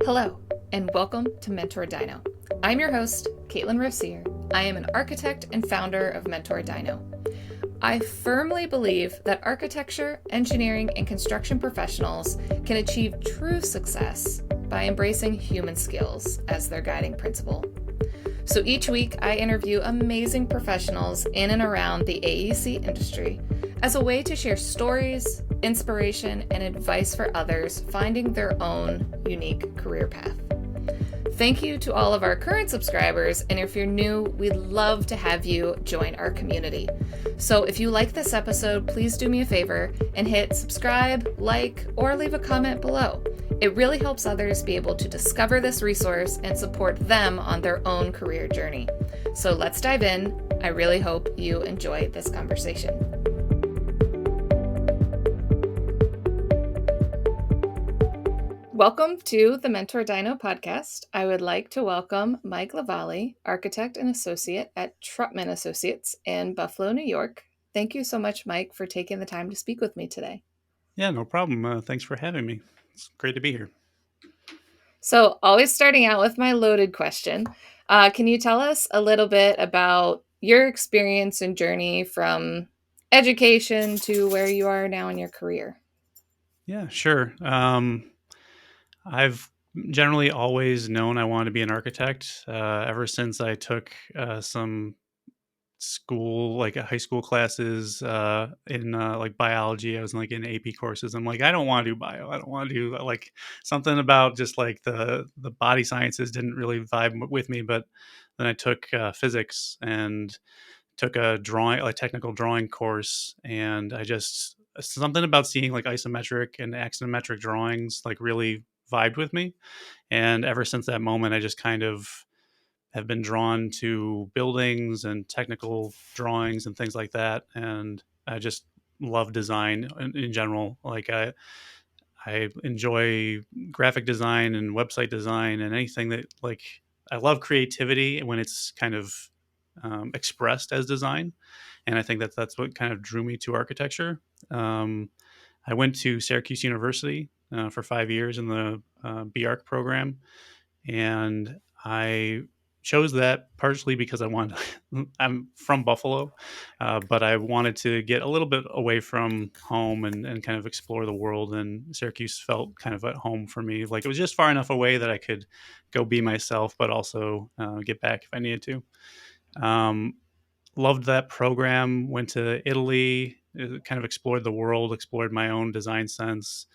Hello, and welcome to mentorDINO. I'm your host, Caitlin Rossier. I am an architect and founder of mentorDINO. I firmly believe that architecture, engineering, and construction professionals can achieve true success by embracing human skills as their guiding principle. So each week, I interview amazing professionals in and around the AEC industry as a way to share stories, inspiration, and advice for others finding their own unique career path. Thank you to all of our current subscribers, and if you're new, we'd love to have you join our community. So if you like this episode, please do me a favor and hit subscribe, like, or leave a comment below. It really helps others be able to discover this resource and support them on their own career journey. So let's dive in. I really hope you enjoy this conversation. Welcome to the mentorDINO podcast. I would like to welcome Mike LaValley, architect and associate at Trautman Associates in Buffalo, New York. Thank you so much, Mike, for taking the time to speak with me today. Yeah, no problem. Thanks for having me. It's great to be here. So, always starting out with my loaded question. Can you tell us a little bit about your experience and journey from education to where you are now in your career? Yeah, sure. I've generally always known I wanted to be an architect ever since I took some school, like high school classes in like biology. I was like in AP courses. I'm like, I don't want to do bio. I don't want to do like something about just like the body sciences didn't really vibe with me. But then I took physics and took a technical drawing course, and I just something about seeing like isometric and axonometric drawings like really vibed with me. And ever since that moment, I just kind of have been drawn to buildings and technical drawings and things like that. And I just love design in general. I enjoy graphic design and website design and anything that like I love creativity when it's kind of expressed as design, and I think that that's what kind of drew me to architecture. Um, I went to Syracuse University for 5 years in the BArch program, and I chose that partially because I wanted. I'm from Buffalo, but I wanted to get a little bit away from home and kind of explore the world. And Syracuse felt kind of at home for me. Like it was just far enough away that I could go be myself, but also get back if I needed to. Loved that program. Went to Italy, kind of explored the world, explored my own design sense.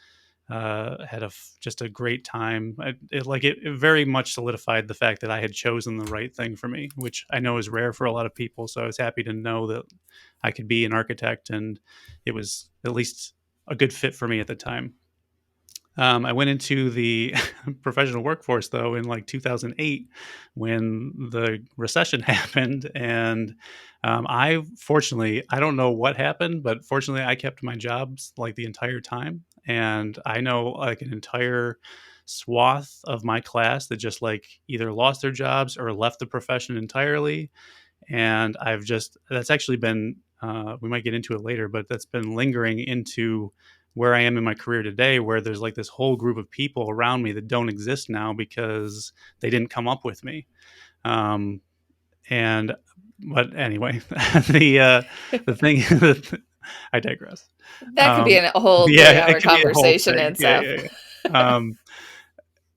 Had just a great time. It very much solidified the fact that I had chosen the right thing for me, which I know is rare for a lot of people. So I was happy to know that I could be an architect, and it was at least a good fit for me at the time. I went into the professional workforce though in like 2008 when the recession happened, and I don't know what happened, but fortunately I kept my jobs like the entire time, and I know like an entire swath of my class that just like either lost their jobs or left the profession entirely. And that's actually been we might get into it later, but that's been lingering into where I am in my career today, where there's like this whole group of people around me that don't exist now because they didn't come up with me. Um, and but anyway, the thing I digress. That could be a whole Yeah, 3-hour it could be a whole conversation in thing. Yeah, itself. yeah, yeah.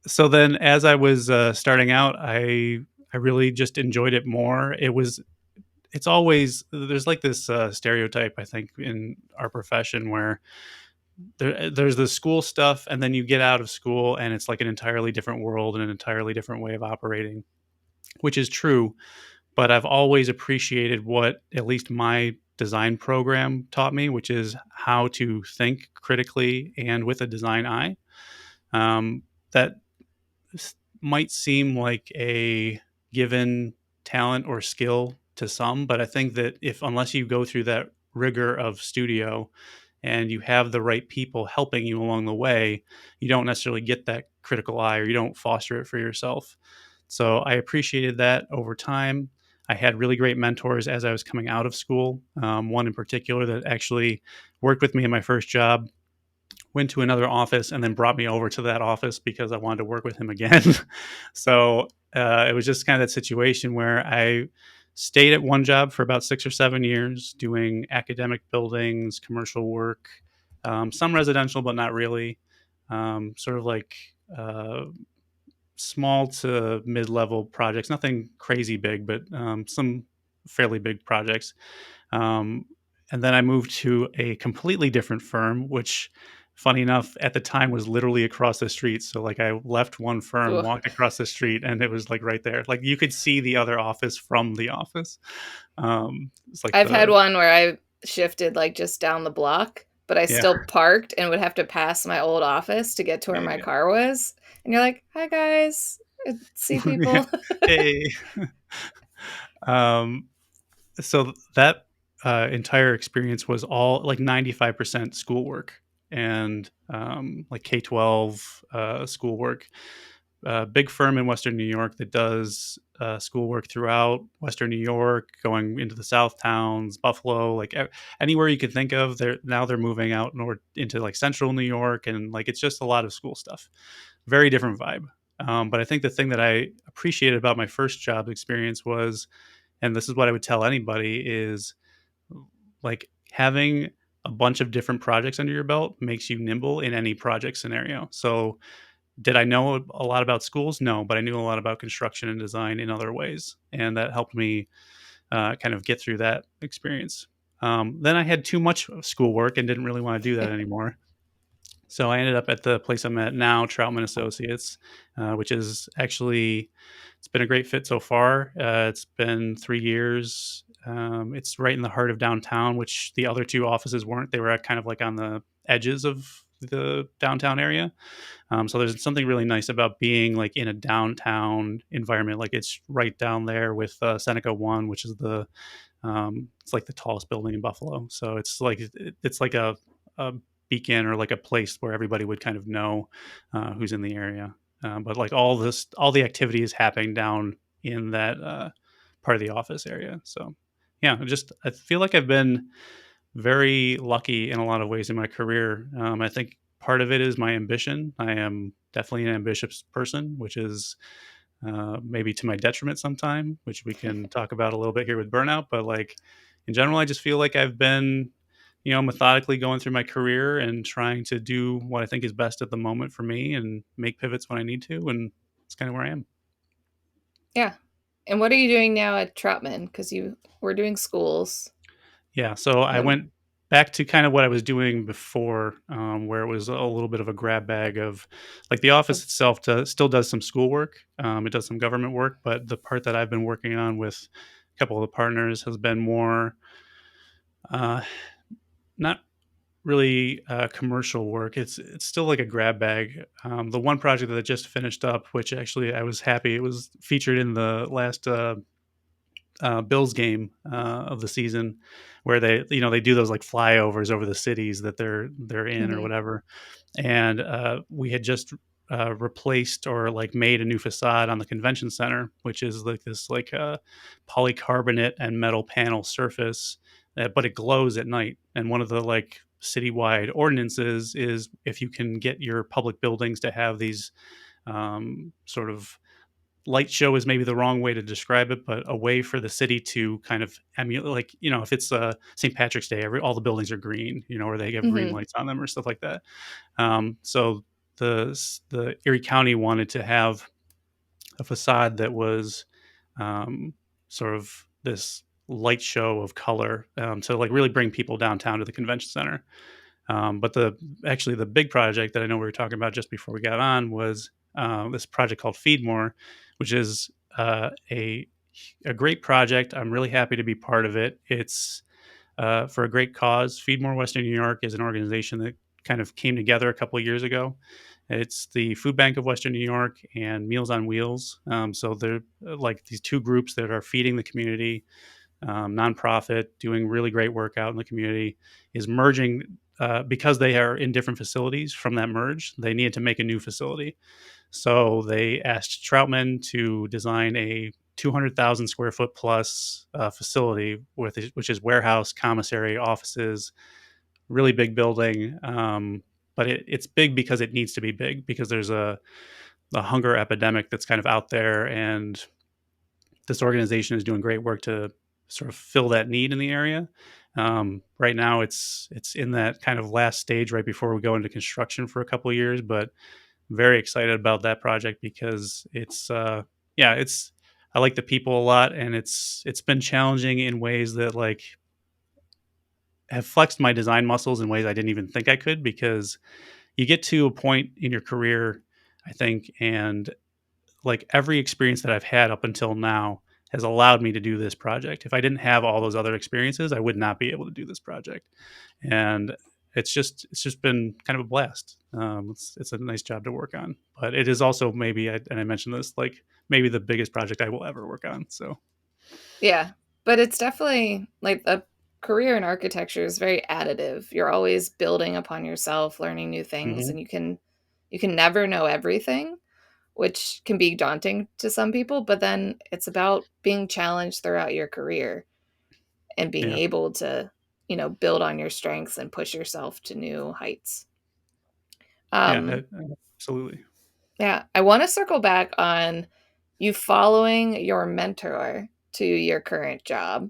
So then, as I was starting out, I really just enjoyed it more. It's always there's like this stereotype I think in our profession where there's the school stuff, and then you get out of school and it's like an entirely different world and an entirely different way of operating, which is true. But I've always appreciated what at least my design program taught me, which is how to think critically and with a design eye. That might seem like a given talent or skill to some, but I think that if unless you go through that rigor of studio and you have the right people helping you along the way, you don't necessarily get that critical eye or you don't foster it for yourself. So I appreciated that over time. I had really great mentors as I was coming out of school. One in particular that actually worked with me in my first job went to another office and then brought me over to that office because I wanted to work with him again. So it was just kind of that situation where I stayed at one job for about 6 or 7 years doing academic buildings, commercial work, some residential, but not really. Sort of like small to mid-level projects, nothing crazy big, but some fairly big projects. Um, and then I moved to a completely different firm, which, funny enough, at the time was literally across the street. So like I left one firm, Ugh. walked across the street, and it was like right there. Like you could see the other office from the office. It's like I've had the one where I shifted like just down the block, but I yeah, still parked and would have to pass my old office to get to where my yeah, car was. And you're like, "Hi guys, see yeah. people." Hey. Um, so that entire experience was all like 95% schoolwork and like K-12 schoolwork. Big firm in Western New York that does schoolwork throughout Western New York, going into the South towns, Buffalo, like anywhere you could think of. They're moving out north into like Central New York, and like it's just a lot of school stuff. Very different vibe. But I think the thing that I appreciated about my first job experience was, and this is what I would tell anybody, is like having a bunch of different projects under your belt makes you nimble in any project scenario. So did I know a lot about schools? No, but I knew a lot about construction and design in other ways, and that helped me kind of get through that experience. Then I had too much schoolwork and didn't really want to do that anymore. So I ended up at the place I'm at now, Trautman Associates, which is actually it's been a great fit so far. It's been 3 years. It's right in the heart of downtown, which the other two offices weren't. They were at kind of like on the edges of the downtown area. So there's something really nice about being like in a downtown environment. Like it's right down there with Seneca One, which is it's like the tallest building in Buffalo. So it's like a beacon or like a place where everybody would kind of know who's in the area. But like all the activity is happening down in that part of the office area. So yeah, I feel like I've been very lucky in a lot of ways in my career. I think part of it is my ambition. I am definitely an ambitious person, which is maybe to my detriment sometime, which we can talk about a little bit here with burnout. But like in general, I just feel like I've been, methodically going through my career and trying to do what I think is best at the moment for me and make pivots when I need to. And it's kind of where I am. Yeah. And what are you doing now at Troutman? Because you were doing schools. Yeah, so And I then, went back to kind of what I was doing before, where it was a little bit of a grab bag of, like, the office itself still does some schoolwork. It does some government work, but the part that I've been working on with a couple of the partners has been more, uh, not really commercial work. It's still like a grab bag. The one project that I just finished up, which actually I was happy, it was featured in the last Bills game of the season, where they do those like flyovers over the cities that they're in or mhm. whatever. And we had just replaced or like made a new facade on the convention center, which is like this like polycarbonate and metal panel surface, but it glows at night. And one of the like citywide ordinances is if you can get your public buildings to have these sort of light show is maybe the wrong way to describe it, but a way for the city to kind of emulate, like, if it's St. Patrick's Day, all the buildings are green, or they have green Mhm. lights on them or stuff like that. So the Erie County wanted to have a facade that was um, sort of this light show of color to like really bring people downtown to the convention center. But the big project that I know we were talking about just before we got on was this project called Feedmore, which is a great project. I'm really happy to be part of it. It's for a great cause. Feedmore Western New York is an organization that kind of came together a couple of years ago. It's the Food Bank of Western New York and Meals on Wheels. So they're like these two groups that are feeding the community, nonprofit, doing really great work out in the community, is merging because they are in different facilities from that merge. They needed to make a new facility. So they asked Troutman to design a 200,000 square foot plus facility, which is warehouse, commissary, offices, really big building. but it's big because it needs to be big because there's a hunger epidemic that's kind of out there, and this organization is doing great work to sort of fill that need in the area. Right now, it's in that kind of last stage right before we go into construction for a couple of years, but very excited about that project because yeah, it's I like the people a lot, and it's been challenging in ways that like have flexed my design muscles in ways I didn't even think I could, because you get to a point in your career, I think, and like every experience that I've had up until now has allowed me to do this project. If I didn't have all those other experiences, I would not be able to do this project. And it's just been kind of a blast. It's a nice job to work on, but it is also maybe, and I mentioned this, like maybe the biggest project I will ever work on. So Yeah, but it's definitely like a career in architecture is very additive. You're always building upon yourself, learning new things, mhm. and you can never know everything, which can be daunting to some people, but then it's about being challenged throughout your career and being Yeah, able to, build on your strengths and push yourself to new heights. yeah, Um, absolutely. yeah, I want to circle back on you following your mentor to your current job.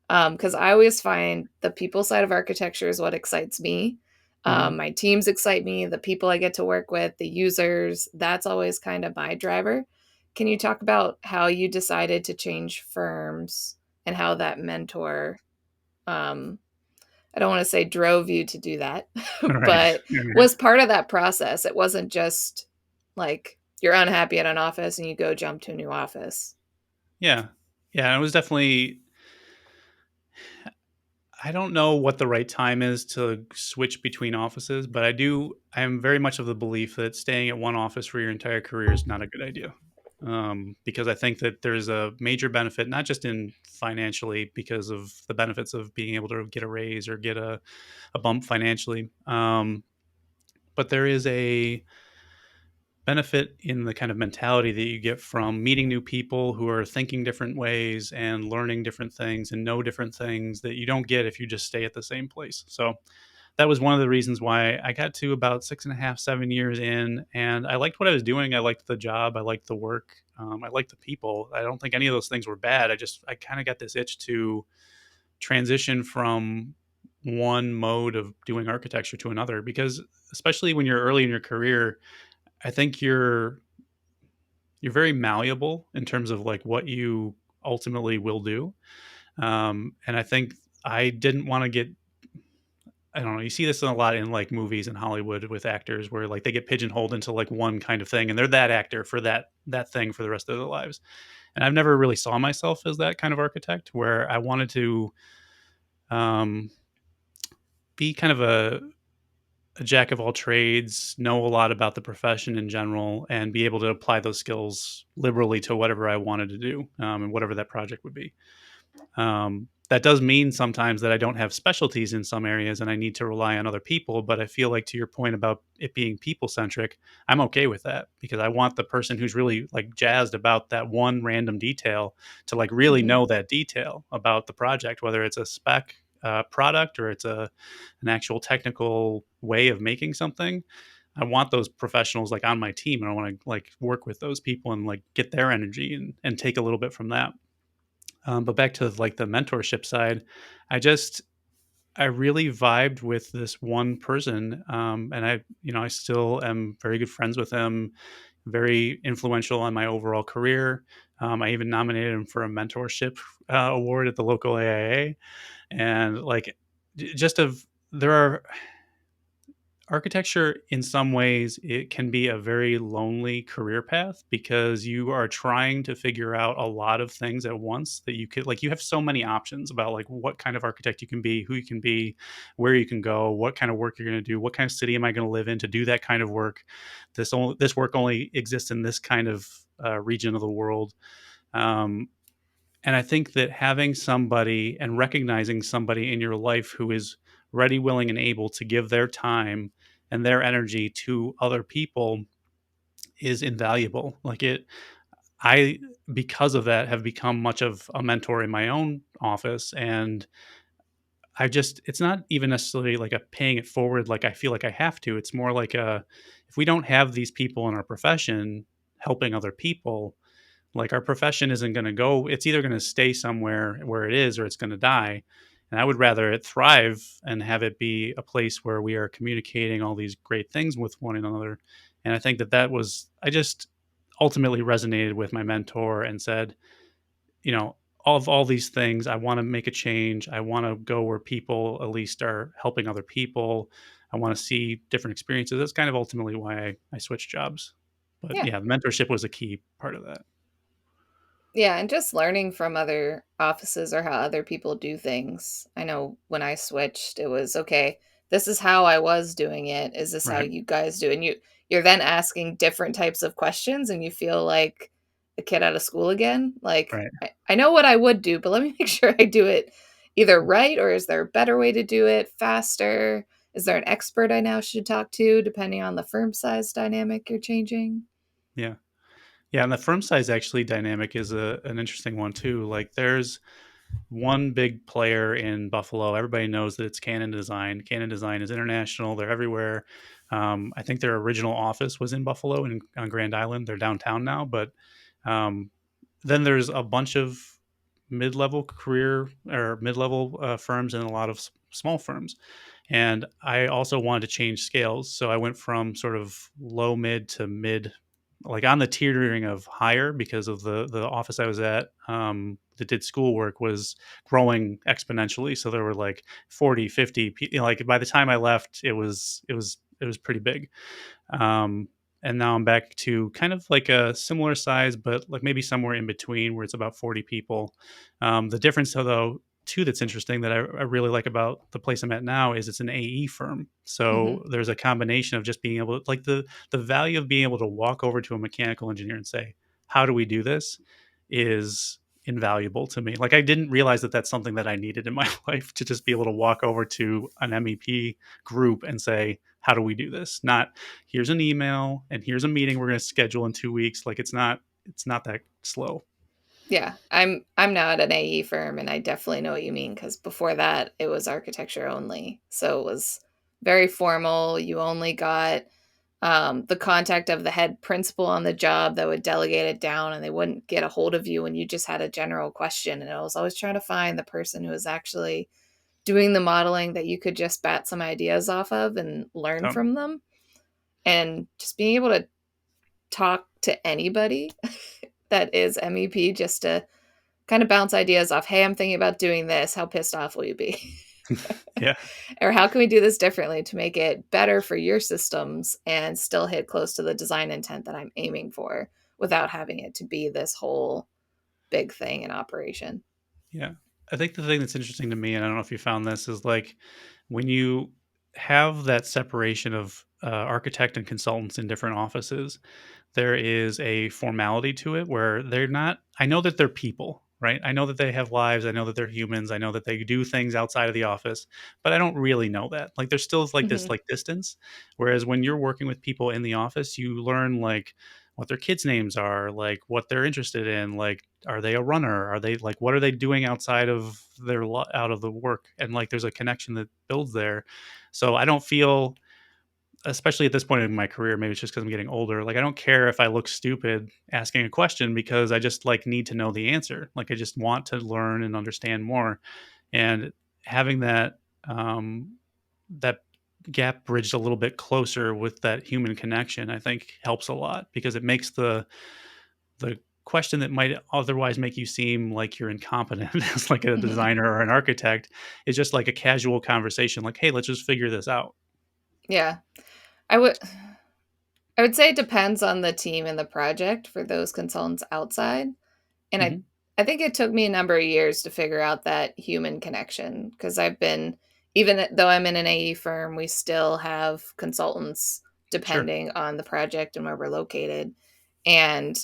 Because I always find the people side of architecture is what excites me. Mhm. My teams excite me, the people I get to work with, the users, that's always kind of my driver. Can you talk about how you decided to change firms and how that mentor, um, I don't want to say drove you to do that, Right. but was part of that process? It wasn't just like you're unhappy at an office and you go jump to a new office. Yeah, yeah. It was definitely. I don't know what the right time is to switch between offices, but I am very much of the belief that staying at one office for your entire career is not a good idea. Because I think that there's a major benefit, not just in financially, because of the benefits of being able to get a raise or get a bump financially. But there is a benefit in the kind of mentality that you get from meeting new people who are thinking different ways and learning different things and know different things that you don't get if you just stay at the same place. So that was one of the reasons why I got to about 6.5, 7 years in, and I liked what I was doing. I liked the job. I liked the work. I liked the people. I don't think any of those things were bad. I kind of got this itch to transition from one mode of doing architecture to another, because especially when you're early in your career, I think you're very malleable in terms of like what you ultimately will do. And I think I didn't want to get, I don't know, you see this a lot in like movies in Hollywood with actors where like they get pigeonholed into like one kind of thing and they're that actor for that thing for the rest of their lives. And I've never really saw myself as that kind of architect, where I wanted to um, be kind of a jack of all trades, know a lot about the profession in general, and be able to apply those skills liberally to whatever I wanted to do, and whatever that project would be. That does mean sometimes that I don't have specialties in some areas and I need to rely on other people. But I feel like, to your point about it being people centric, I'm okay with that, because I want the person who's really like jazzed about that one random detail to like really Mhm. know that detail about the project, whether it's a spec product or it's an actual technical way of making something. I want those professionals like on my team, and I want to like work with those people and like get their energy and take a little bit from that. But back to like the mentorship side, I just I really vibed with this one person, and I still am very good friends with him. Very influential on my overall career. I even nominated him for a mentorship award at the local AIA, and like just of there are architecture, in some ways it can be a very lonely career path, because you are trying to figure out a lot of things at once that you could like you have so many options about like what kind of architect you can be, who you can be, where you can go, what kind of work you're going to do, what kind of city am I going to live in to do that kind of work. This work only exists in this kind of region of the world. um, and I think that having somebody and recognizing somebody in your life who is ready, willing, and able to give their time and their energy to other people is invaluable. I, because of that, have become much of a mentor in my own office. And it's not even necessarily like a paying it forward like I feel like I have to. It's more like a if we don't have these people in our profession helping other people, like our profession isn't going to go, it's either going to stay somewhere where it is or it's going to die. And I would rather it thrive and have it be a place where we are communicating all these great things with one another. And I think I just ultimately resonated with my mentor and said, you know, of all these things, I want to make a change. I want to go where people at least are helping other people. I want to see different experiences. That's kind of ultimately why I switched jobs. But Yeah. yeah, mentorship was a key part of that. Yeah, and just learning from other offices or how other people do things. I know when I switched, it was okay, this is how I was doing it. Is this how Right. you guys do it? And you're then asking different types of questions and you feel like a kid out of school again. Like Right. I know what I would do, but let me make sure I do it either right or is there a better way to do it faster? Is there an expert I now should talk to depending on the firm size dynamic you're changing? Yeah. Yeah. And the firm size actually dynamic is an interesting one too. Like there's one big player in Buffalo. Everybody knows that it's Canon Design. Canon Design is international. They're everywhere. I think their original office was in Buffalo and on Grand Island. They're downtown now, but um, then there's a bunch of mid-level career or mid-level firms and a lot of small firms. And I also wanted to change scales, so I went from sort of low mid to mid, like on the tiering of higher because of the office I was at that did schoolwork was growing exponentially. So there were like 40, 50, like by the time I left, it was pretty big. Um, and now I'm back to kind of like a similar size, but like maybe somewhere in between where it's about 40 people. The difference, though, too, that's interesting that I really like about the place I'm at now is it's an AE firm. Mhm. So there's a combination of just being able to, like the value of being able to walk over to a mechanical engineer and say, how do we do this is invaluable to me. Like I didn't realize that that's something that I needed in my life to just be able to walk over to an MEP group and say, how do we do this? Not here's an email and here's a meeting we're going to schedule in 2 weeks. Like it's not that slow. Yeah, I'm now at an AE firm, and I definitely know what you mean because before that, it was architecture only. So it was very formal. You only got the contact of the head principal on the job that would delegate it down, and they wouldn't get a hold of you when you just had a general question. And I was always trying to find the person who was actually doing the modeling that you could just bat some ideas off of and learn Oh, from them. And just being able to talk to anybody that is MEP just to kind of bounce ideas off. Hey, I'm thinking about doing this. How pissed off will you be? yeah. Or how can we do this differently to make it better for your systems and still hit close to the design intent that I'm aiming for without having it to be this whole big thing in operation? Yeah. I think the thing that's interesting to me, and I don't know if you found this, is like when you have that separation of architect and consultants in different offices, there is a formality to it where they're not, I know that they're people, right? I know that they have lives. I know that they're humans. I know that they do things outside of the office, but I don't really know that. Like there's still like this Hmm. like distance. Whereas when you're working with people in the office, you learn like what their kids' names are, like what they're interested in, like are they a runner? Are they like what are they doing outside of out of the work? And like there's a connection that builds there. So I don't feel, especially at this point in my career, maybe it's just because I'm getting older. Like I don't care if I look stupid asking a question because I just like need to know the answer. Like I just want to learn and understand more. And having um, that gap bridged a little bit closer with that human connection, I think helps a lot because it makes the question that might otherwise make you seem like you're incompetent as like a designer or an architect is just like a casual conversation. Like, hey, let's just figure this out. Yeah. I would I would say it depends on the team and the project for those consultants outside. And Hmm. I think it took me a number of years to figure out that human connection because I've been, even though I'm in an AE firm, we still have consultants Sure. depending on the project and where we're located. And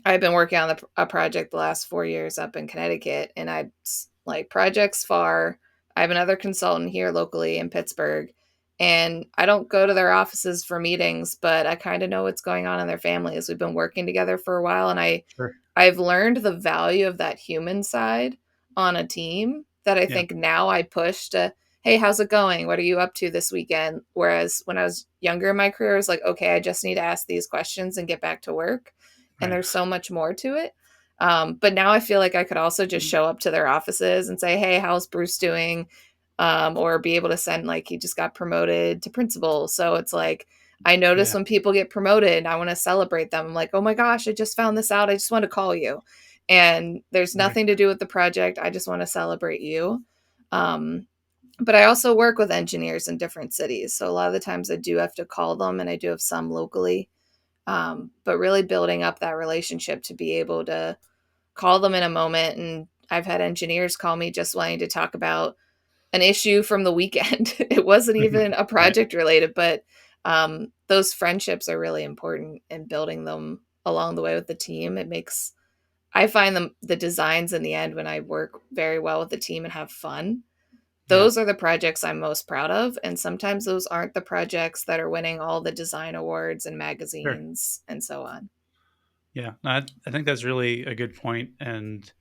I've been working on a project the last 4 years up in Connecticut, and I like projects far. I have another consultant here locally in Pittsburgh, and I don't go to their offices for meetings, but I kind of know what's going on in their families. We've been working together for a while, and Sure. I've learned the value of that human side on a team that I Yeah. think now I push to, hey, how's it going? What are you up to this weekend? Whereas when I was younger in my career, I was like, okay, I just need to ask these questions and get back to work. And Right. there's so much more to it. But now I feel like I could also just show up to their offices and say, hey, how's Bruce doing? Or be able to send, like, he just got promoted to principal. So it's like, I notice Yeah. when people get promoted, I want to celebrate them. I'm like, oh my gosh, I just found this out. I just want to call you. And there's Right. nothing to do with the project. I just want to celebrate you. Um, but I also work with engineers in different cities. So a lot of the times I do have to call them, and I do have some locally. But really building up that relationship to be able to call them in a moment. And I've had engineers call me just wanting to talk about an issue from the weekend. It wasn't even a Right. project related, but those friendships are really important, and building them along the way with the team. It makes, I find the designs in the end, when I work very well with the team and have fun, Yeah. those are the projects I'm most proud of. And sometimes those aren't the projects that are winning all the design awards and Sure. magazines and so on. Yeah. No, I think that's really a good point. And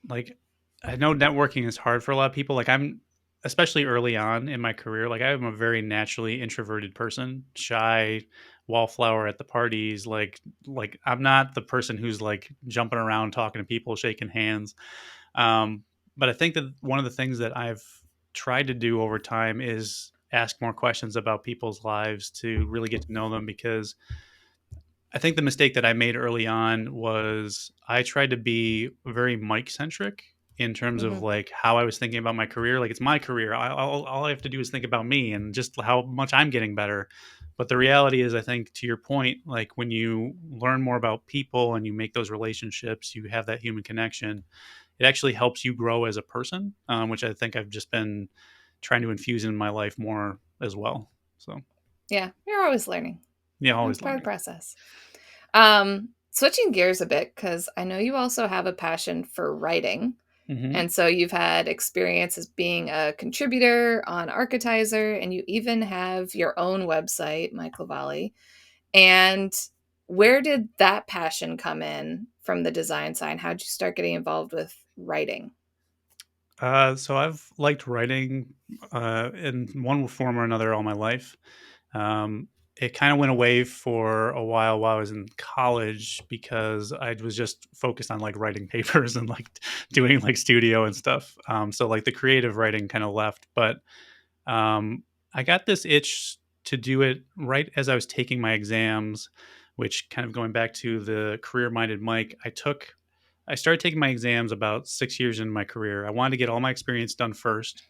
like, I know networking is hard for a lot of people. Like, I'm especially early on in my career, like I'm a very naturally introverted person, shy, wallflower at the parties. Like I'm not the person who's like jumping around talking to people, shaking hands. Um, but I think that one of the things that I've tried to do over time is ask more questions about people's lives to really get to know them, because I think the mistake that I made early on was I tried to be very Mike centric in terms of Hmm. like how I was thinking about my career. Like, it's my career. All I have to do is think about me and just how much I'm getting better. But the reality is, I think to your point, like when you learn more about people and you make those relationships, you have that human connection. It actually helps you grow as a person, which I think I've just been trying to infuse in my life more as well. So Yeah, you're always learning. yeah, That's always part of the learning. process. Switching gears a bit, because I know you also have a passion for writing. Hmm. And so you've had experience as being a contributor on Architizer, and you even have your own website, Mike LaValley. And where did that passion come in from the design side? How'd you start getting involved with writing? So I've liked writing in one form or another all my life. Um, it kind of went away for a while I was in college because I was just focused on like writing papers and like doing like studio and stuff. So like the creative writing kind of left, but I got this itch to do it right as I was taking my exams, which kind of going back to the career minded Mike, I started taking my exams about 6 years into my career. I wanted to get all my experience done first,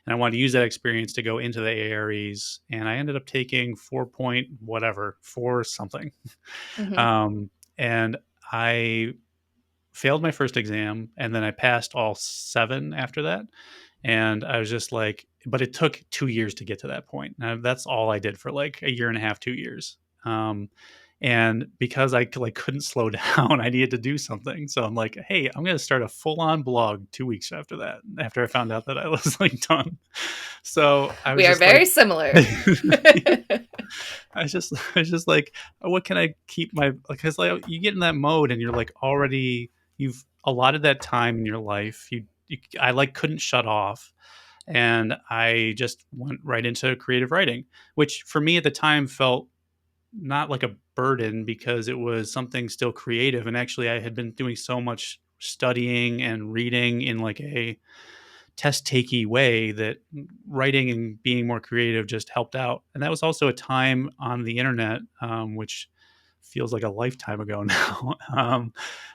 and I wanted to use that experience to go into the AREs. And I ended up taking 4 point whatever, four something. Hmm. And I failed my first exam, and then I passed all seven after that. And I was just like, but it took 2 years to get to that point. Now, that's all I did for like a year and a half, 2 years. Um, and because I like couldn't slow down, I needed to do something. So I'm like, hey, I'm going to start a full on blog 2 weeks after that, after I found out that I was like done. So I was We are just like, very similar. I was just like, what can I keep my, because like you get in that mode and you're like already, you've allotted that time in your life. I like couldn't shut off, and I just went right into creative writing, which for me at the time felt not like a burden because it was something still creative. And actually, I had been doing so much studying and reading in like a test takey way that writing and being more creative just helped out. And that was also a time on the internet, which feels like a lifetime ago now,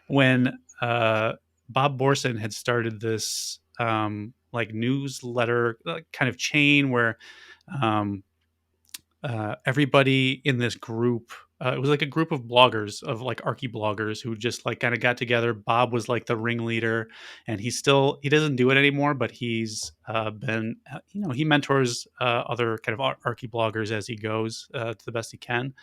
when Bob Borson had started this like newsletter kind of chain where um, everybody in this group, it was like a group of bloggers, of like archi bloggers who just like kind of got together. Bob was like the ringleader, and he doesn't do it anymore, but he's been he mentors other kind of archi bloggers as he goes to the best he can.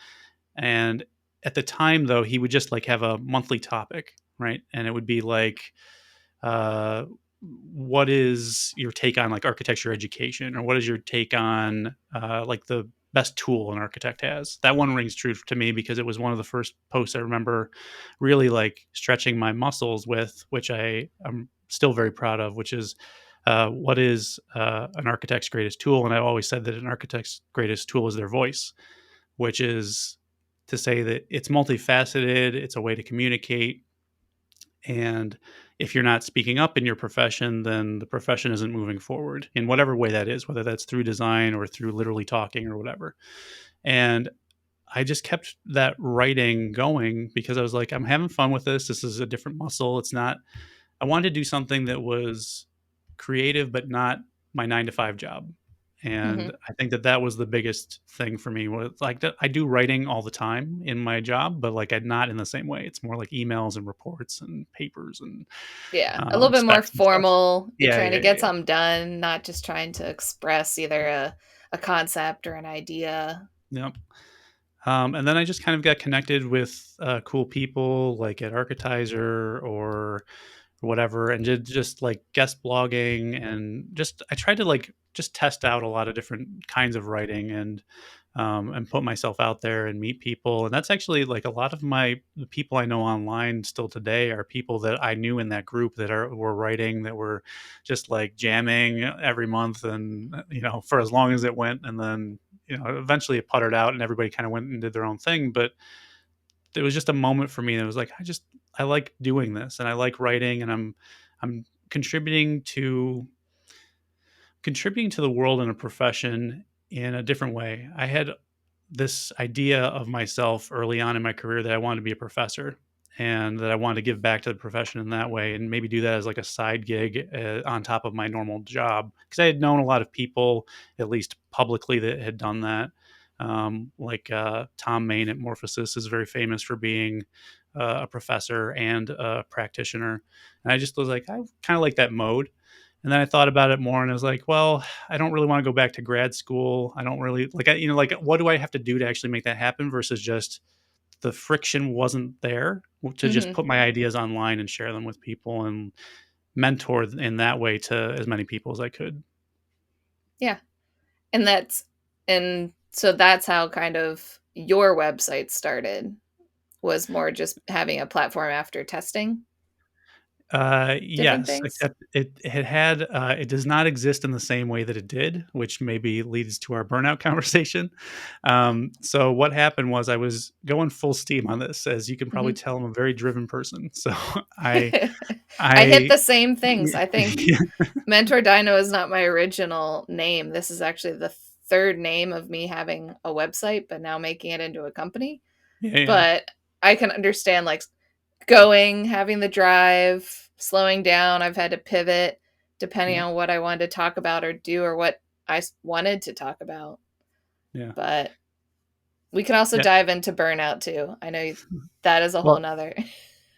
And at the time, though, he would just like have a monthly topic, right? And it would be like, uh, what is your take on like architecture education, or what is your take on like the best tool an architect has? That one rings true to me because it was one of the first posts I remember really like stretching my muscles with, which I am still very proud of, which is what is an architect's greatest tool? And I've always said that an architect's greatest tool is their voice, which is to say that it's multifaceted. It's a way to communicate. And if you're not speaking up in your profession, then the profession isn't moving forward in whatever way that is, whether that's through design or through literally talking or whatever. And I just kept that writing going because I was like, I'm having fun with this. This is a different muscle. It's not, I wanted to do something that was creative, but not my 9 to 5 job. And Hmm. I think that that was the biggest thing for me was like that I do writing all the time in my job, but like I'm not in the same way. It's more like emails and reports and papers and Yeah, a little bit more specs and stuff. formal. You're Yeah, trying to yeah, yeah, get yeah. something done, not just trying to express either a concept or an idea. Yep. And then I just kind of got connected with cool people like at Architizer or whatever, and did just like guest blogging, and just I tried to like just test out a lot of different kinds of writing, and put myself out there and meet people. And that's actually like a lot of the people I know online still today are people that I knew in that group that were writing, that were just like jamming every month, and for as long as it went, and then eventually it puttered out and everybody kind of went and did their own thing. But it was just a moment for me that was like, I like doing this, and I like writing, and I'm contributing to the world in a profession in a different way. I had this idea of myself early on in my career that I wanted to be a professor, and that I wanted to give back to the profession in that way, and maybe do that as like a side gig on top of my normal job, because I had known a lot of people, at least publicly, that had done that. Like Tom Main at Morphosis is very famous for being a professor and a practitioner. And I just was like, I kind of like that mode. And then I thought about it more, and I was like, well, I don't really want to go back to grad school. I don't really like, like what do I have to do to actually make that happen versus just the friction wasn't there to just Hmm. put my ideas online and share them with people and mentor in that way to as many people as I could. Yeah, and that's how kind of your website started. Was more just having a platform after testing different Yes, things. except it does not exist in the same way that it did, which maybe leads to our burnout conversation. So what happened was I was going full steam on this. As you can probably Hmm. tell, I'm a very driven person. So I I hit I the same things. I think mentorDINO is not my original name. This is actually the third name of me having a website, but now making it into a company. yeah, yeah, But I can understand like going, having the drive, slowing down. I've had to pivot depending yeah, on what I wanted to talk about or do or what wanted to talk about. yeah, But we can also yeah. dive into burnout too. I know that is a whole Well, nother.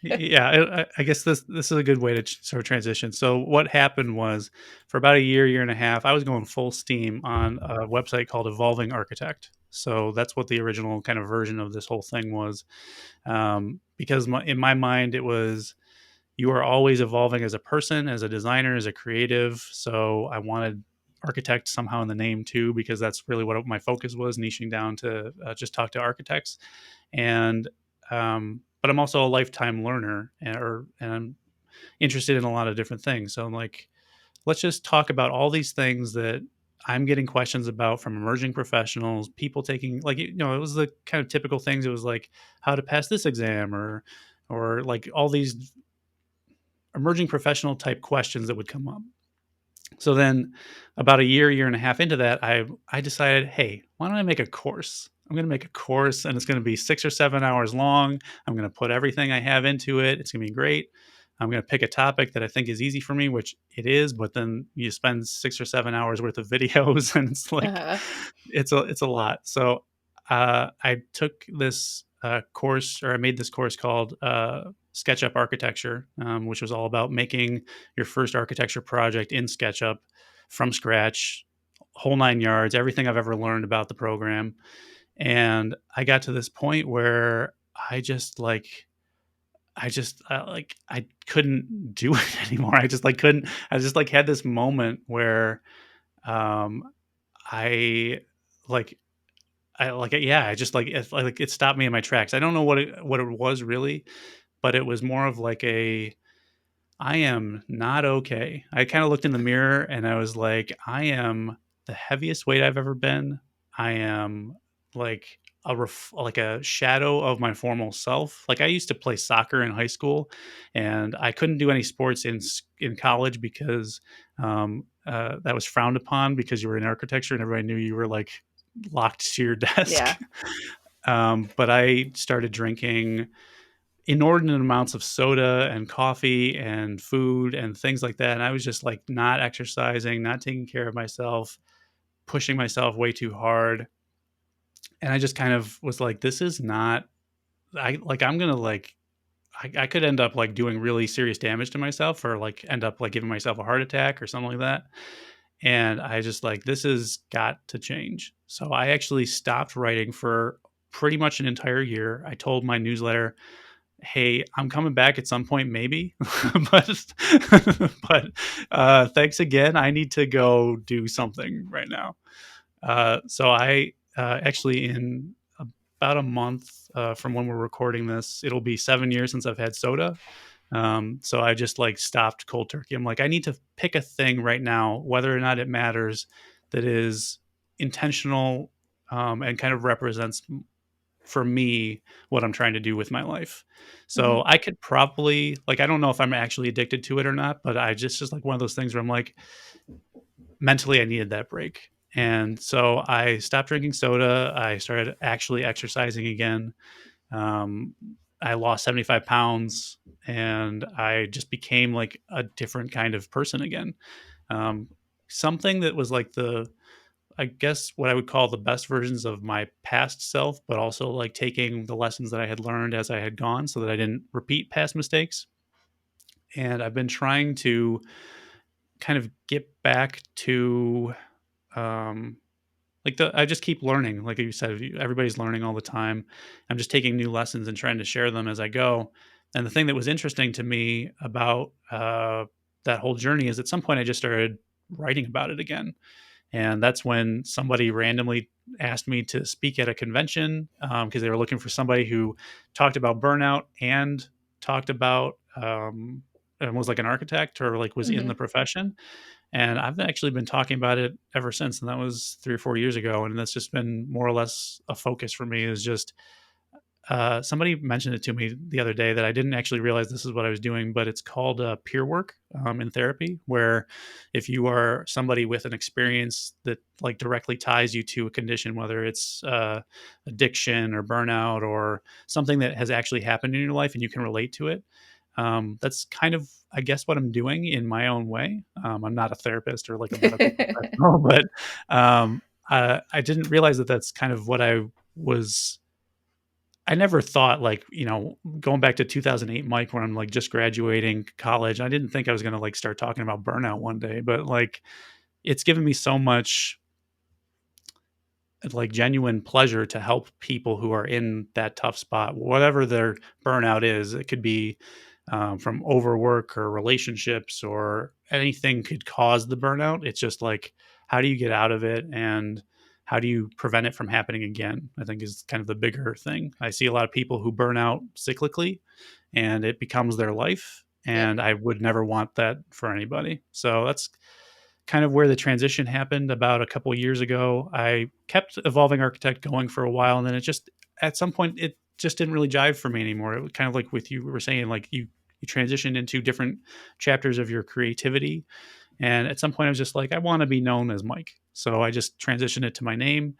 yeah, I guess this is a good way to sort of transition. So what happened was, for about a year and a half, I was going full steam on a website called Evolving Architect. So that's what the original kind of version of this whole thing was, because in my mind it was, you are always evolving as a person, as a designer, as a creative. So I wanted architect somehow in the name too, because that's really what my focus was, niching down to just talk to architects. And but I'm also a lifetime learner, and I'm interested in a lot of different things. So I'm like, let's just talk about all these things that I'm getting questions about from emerging professionals, people taking, like, it was the kind of typical things. It was like how to pass this exam, or like all these emerging professional type questions that would come up. So then, about a year and a half into that, I decided, hey, why don't I make a course? I'm going to make a course, and it's going to be 6 or 7 hours long. I'm going to put everything I have into it. It's going to be great. I'm going to pick a topic that I think is easy for me, which it is. But then you spend 6 or 7 hours worth of videos, and it's like, Uh-huh. it's a lot. So I took this course, or I made this course called SketchUp Architecture, which was all about making your first architecture project in SketchUp from scratch, whole 9 yards, everything I've ever learned about the program. And I got to this point where I couldn't do it anymore. I just like couldn't. I just like had this moment where um, I like yeah, I just like it stopped me in my tracks. I don't know what it was really, but it was more of like I am not okay. I kind of looked in the mirror and I was like, I am the heaviest weight I've ever been. I am like like a shadow of my former self. Like I used to play soccer in high school, and I couldn't do any sports in college because that was frowned upon because you were in architecture and everybody knew you were like locked to your desk. Yeah. But I started drinking inordinate amounts of soda and coffee and food and things like that. And I was just like not exercising, not taking care of myself, pushing myself way too hard. And I just kind of was like, this is not, I'm going to I could end up like doing really serious damage to myself or like end up like giving myself a heart attack or something like that. And I just like, this has got to change. So I actually stopped writing for pretty much an entire year. I told my newsletter, hey, I'm coming back at some point, maybe, but thanks again. I need to go do something right now. So I actually in about a month from when we're recording this, it'll be 7 years since I've had soda. So I just like stopped cold turkey. I'm like, I need to pick a thing right now, whether or not it matters, that is intentional and kind of represents for me what I'm trying to do with my life. Hmm. So I could probably like I don't know if I'm actually addicted to it or not, but I just like one of those things where I'm like mentally I needed that break. And so I stopped drinking soda. I started actually exercising again. Um, I lost 75 pounds and I just became like a different kind of person again. Um, Something that was like I guess what I would call the best versions of my past self, but also like taking the lessons that I had learned as I had gone so that I didn't repeat past mistakes. And I've been trying to kind of get back to um I just keep learning. Like you said, everybody's learning all the time. I'm just taking new lessons and trying to share them as I go. And the thing that was interesting to me about that whole journey is at some point I just started writing about it again. And that's when somebody randomly asked me to speak at a convention because they were looking for somebody who talked about burnout and talked about and was like an architect or like was in Hmm. the profession. And I've actually been talking about it ever since. And that was 3 or 4 years ago. And that's just been more or less a focus for me is just somebody mentioned it to me the other day that I didn't actually realize this is what I was doing, but it's called peer work in therapy, where if you are somebody with an experience that like directly ties you to a condition, whether it's addiction or burnout or something that has actually happened in your life and you can relate to it, that's kind of, I guess, what I'm doing in my own way. I'm not a therapist or like a medical professional, but I didn't realize that that's kind of what was I never thought like, going back to 2008 Mike when I'm like just graduating college, I didn't think I was going to like start talking about burnout one day, but like it's given me so much like genuine pleasure to help people who are in that tough spot, whatever their burnout is. It could be from overwork or relationships or anything could cause the burnout. It's just like, how do you get out of it and how do you prevent it from happening again? I think is kind of the bigger thing. I see a lot of people who burn out cyclically and it becomes their life. Yep. And I would never want that for anybody. So that's kind of where the transition happened about a couple of years ago. I kept Evolving Architect going for a while, and then it just at some point it just didn't really jive for me anymore. It was kind of like with you were saying, like you transitioned into different chapters of your creativity, and at some point I was just like, I want to be known as Mike, so I just transitioned it to my name,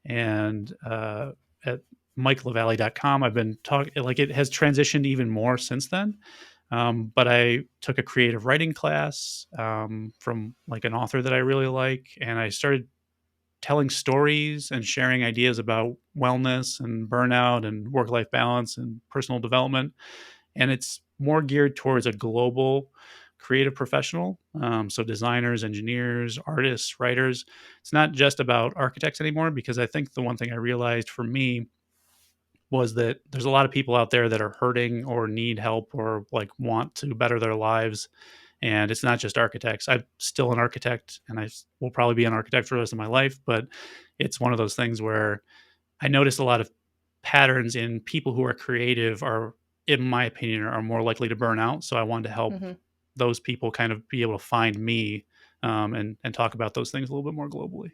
and at MikeLaValley.com, I've been talking like it has transitioned even more since then. But I took a creative writing class from like an author that I really like, and I started telling stories and sharing ideas about wellness and burnout and work life balance and personal development. And it's more geared towards a global creative professional. So, designers, engineers, artists, writers. It's not just about architects anymore because I think the one thing I realized for me was that there's a lot of people out there that are hurting or need help or like want to better their lives. And it's not just architects. I'm still an architect and will probably be an architect for the rest of my life. But it's one of those things where I notice a lot of patterns in people who are creative are, in my opinion, are more likely to burn out. So I wanted to help Hmm. those people kind of be able to find me, and talk about those things a little bit more globally.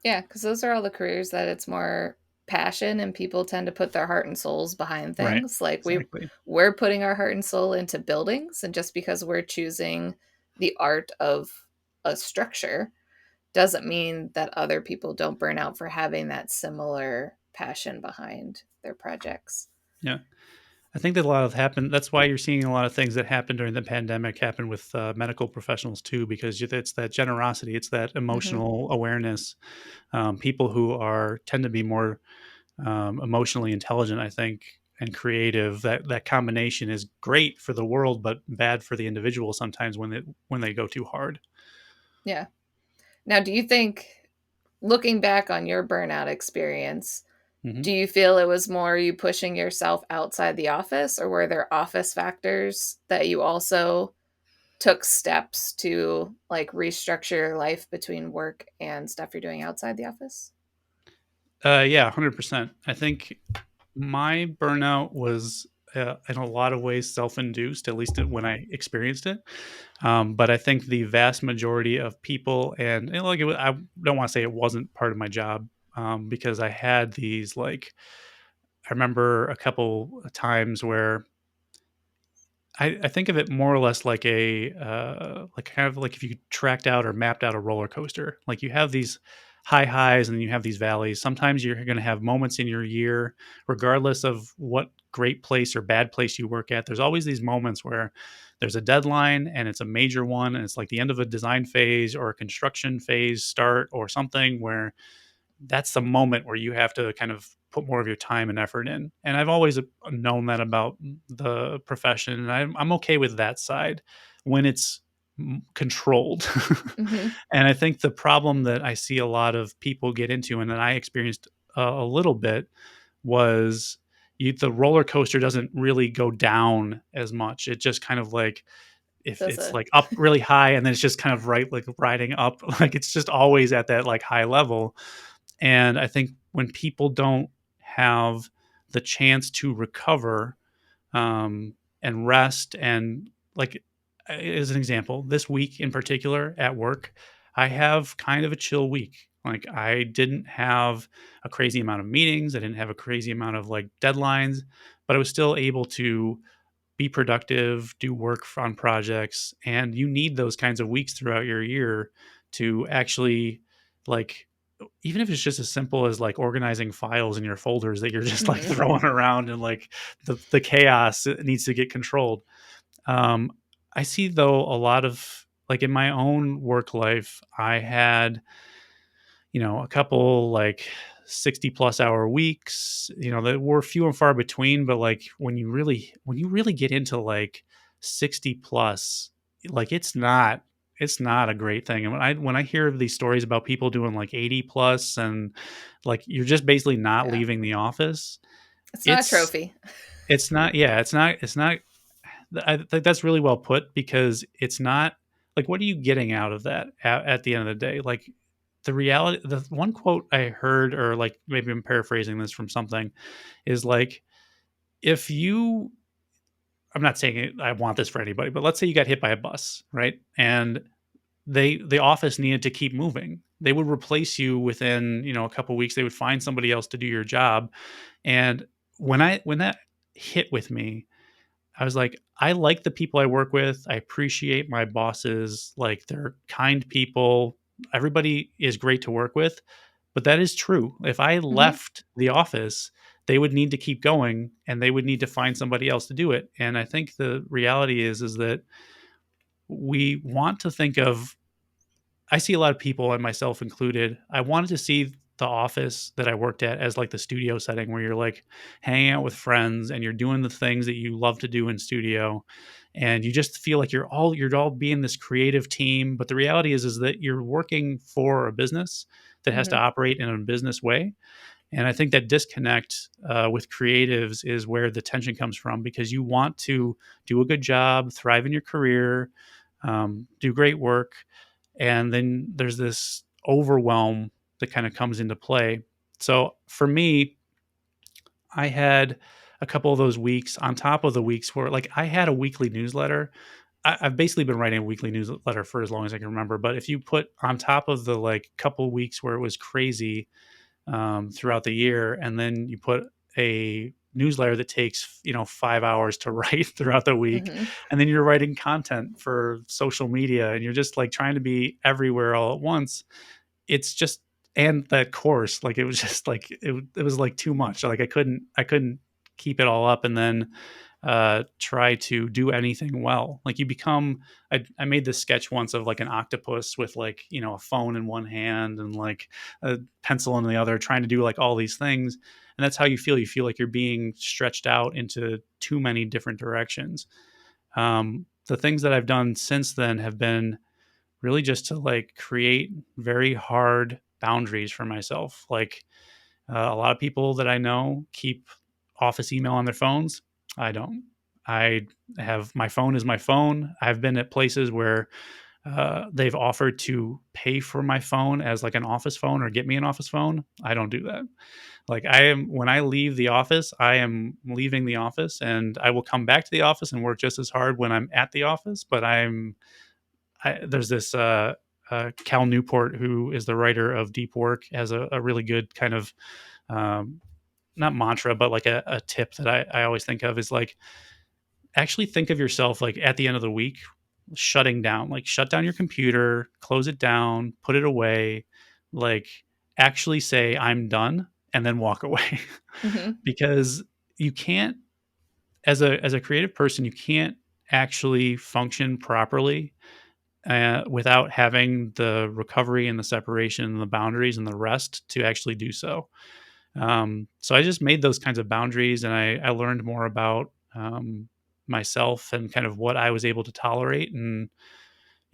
Yeah, because those are all the careers that it's more passion and people tend to put their heart and souls behind Right. things. Like Exactly. we're putting our heart and soul into buildings, and just because we're choosing the art of a structure doesn't mean that other people don't burn out for having that similar passion behind their projects. Yeah. I think that a lot of happened. That's why you're seeing a lot of things that happened during the pandemic happen with medical professionals too, because it's that generosity, it's that Hmm. emotional awareness. People who are tend to be more emotionally intelligent, I think, and creative. That combination is great for the world, but bad for the individual sometimes when they go too hard. Yeah. Now, do you think, looking back on your burnout experience, Hmm. do you feel it was more you pushing yourself outside the office, or were there office factors that you also took steps to like restructure your life between work and stuff you're doing outside the office? Yeah, 100%. I think my burnout was in a lot of ways self-induced, at least when I experienced it. But I think the vast majority of people, and like I don't want to say it wasn't part of my job, because I had these like I remember a couple of times where I think of it more or less like a like kind of like if you tracked out or mapped out a roller coaster. Like you have these high highs and you have these valleys. Sometimes you're going to have moments in your year, regardless of what great place or bad place you work at. There's always these moments where there's a deadline and it's a major one, and it's like the end of a design phase or a construction phase start or something where that's the moment where you have to kind of put more of your time and effort in. And I've always known that about the profession, and I'm okay with that side when it's controlled. Hmm. And I think the problem that I see a lot of people get into, and that I experienced a little bit, was the roller coaster doesn't really go down as much. It just kind of like if Does it's a like up really high and then it's just kind of right like riding up, like it's just always at that like high level. And I think when people don't have the chance to recover, and rest, and like as an example, this week in particular at work, I have kind of a chill week. Like I didn't have a crazy amount of meetings, I didn't have a crazy amount of like deadlines, but I was still able to be productive, do work on projects, and you need those kinds of weeks throughout your year to actually like even if it's just as simple as like organizing files in your folders that you're just like hmm throwing around and like the chaos needs to get controlled. Um, I see though a lot of like in my own work life, I had a couple like 60 plus hour weeks, that were few and far between, but like when you really get into like 60 plus, like it's not a great thing. And when I hear these stories about people doing like 80 plus, and like you're just basically not Yeah. leaving the office, It's not a it's trophy. it's not yeah, it's not I think that's really well put, because it's not like what are you getting out of that at the end of the day? Like the reality, the one quote I heard, or like maybe I'm paraphrasing this from something, is like if you, I'm not saying I want this for anybody, but let's say you got hit by a bus, right? And the office needed to keep moving. They would replace you within a couple weeks. They would find somebody else to do your job. And when that hit with me, I was like, I like the people I work with. I appreciate my bosses. Like they're kind people. Everybody is great to work with. But that is true. If I Hmm. left the office, they would need to keep going and they would need to find somebody else to do it. And I think the reality is that we want to think of, I see a lot of people, and myself included, I wanted to see the office that I worked at as like the studio setting where you're like hanging out with friends and you're doing the things that you love to do in studio, and you just feel like you're all being this creative team. But the reality is that you're working for a business that has to Hmm. operate in a business way. And I think that disconnect with creatives is where the tension comes from, because you want to do a good job, thrive in your career, do great work, and then there's this overwhelm that kind of comes into play. So for me, I had a couple of those weeks on top of the weeks where like I had a weekly newsletter. I've basically been writing a weekly newsletter for as long as I can remember. But if you put on top of the like couple weeks where it was crazy throughout the year, and then you put a newsletter that takes 5 hours to write throughout the week, Hmm. and then you're writing content for social media, and you're just like trying to be everywhere all at once. It's just, and that course, like it was just like it was like too much. Like I couldn't keep it all up, and then try to do anything well. Like you become, I made this sketch once of like an octopus with like, a phone in one hand and like a pencil in the other, trying to do like all these things. And that's how you feel. You feel like you're being stretched out into too many different directions. The things that I've done since then have been really just to like create very hard boundaries for myself. Like a lot of people that I know keep office email on their phones. I don't. I have, my phone is my phone. I've been at places where they've offered to pay for my phone as like an office phone or get me an office phone. I don't do that. Like I am, when I leave the office, I am leaving the office, and I will come back to the office and work just as hard when I'm at the office. But there's this Cal Newport, who is the writer of Deep Work, has a really good kind of um, not mantra, but like a tip that I always think of is like, actually think of yourself like at the end of the week, shutting down, like shut down your computer, close it down, put it away, like actually say, I'm done, and then walk away. Hmm. Because you can't, as a creative person, you can't actually function properly without having the recovery and the separation and the boundaries and the rest to actually do so. So I just made those kinds of boundaries, and I learned more about myself and kind of what I was able to tolerate. And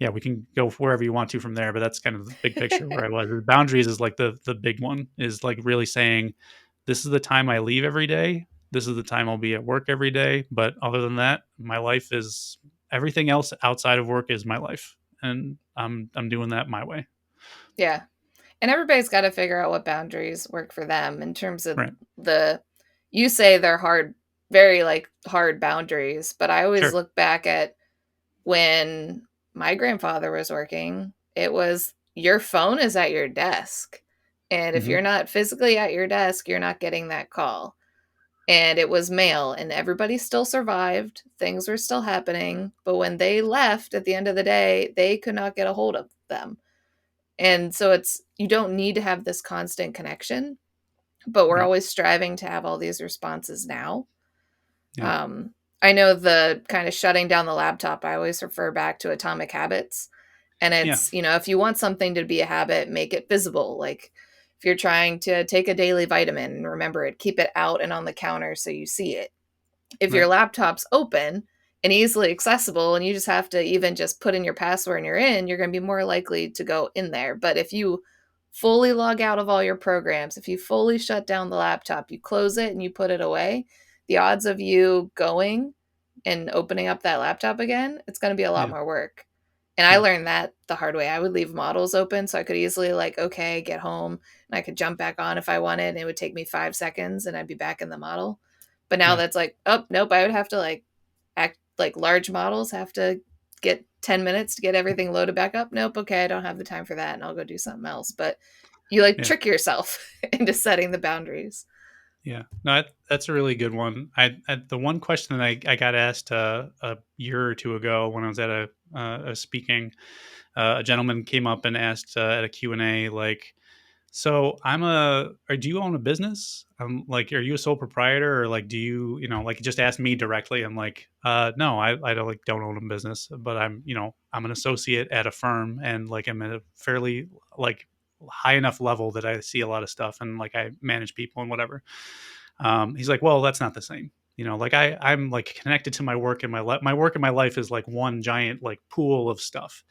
yeah, we can go wherever you want to from there, but that's kind of the big picture where I was. The boundaries is like the big one, is like really saying, this is the time I leave every day. This is the time I'll be at work every day. But other than that, my life is, everything else outside of work is my life, and I'm doing that my way. Yeah. And everybody's got to figure out what boundaries work for them in terms of Right. the, you say they're hard, very like hard boundaries, but I always Sure. look back at when my grandfather was working, it was your phone is at your desk. And if Hmm. you're not physically at your desk, you're not getting that call. And it was mail, and everybody still survived. Things were still happening. But when they left at the end of the day, they could not get a hold of them. And so it's, you don't need to have this constant connection, but we're Right. always striving to have all these responses now. Yeah. Um, I know the kind of shutting down the laptop, I always refer back to Atomic Habits. And Yeah. it's, if you want something to be a habit, make it visible. Like if you're trying to take a daily vitamin, and remember it, keep it out and on the counter so you see it. If your Right. laptop's open and easily accessible and you just have to even just put in your password and you're going to be more likely to go in there. But if you fully log out of all your programs, if you fully shut down the laptop, you close it and you put it away, the odds of you going and opening up that laptop again, it's going to be a lot Yeah. more work. And I Yeah. learned that the hard way. I would leave models open so I could easily, like, okay, get home and I could jump back on if I wanted. And it would take me 5 seconds and I'd be back in the model. But now Yeah. that's like, oh, nope, I would have to like act like large models have to get 10 minutes to get everything loaded back up. Nope, okay, I don't have the time for that and I'll go do something else. But you like Yeah. trick yourself into setting the boundaries. Yeah, no, that's a really good one. The one question that I got asked a year or two ago when I was at a speaking, a gentleman came up and asked at a Q&A, like, so or do you own a business? I'm like, are you a sole proprietor, or like, do you, like, just ask me directly. I'm like, no, I don't, like, don't own a business, but I'm an associate at a firm, and like I'm at a fairly like high enough level that I see a lot of stuff, and like I manage people and whatever. He's like, well, that's not the same. Like I'm like connected to my work, and my work and my life is like one giant like pool of stuff.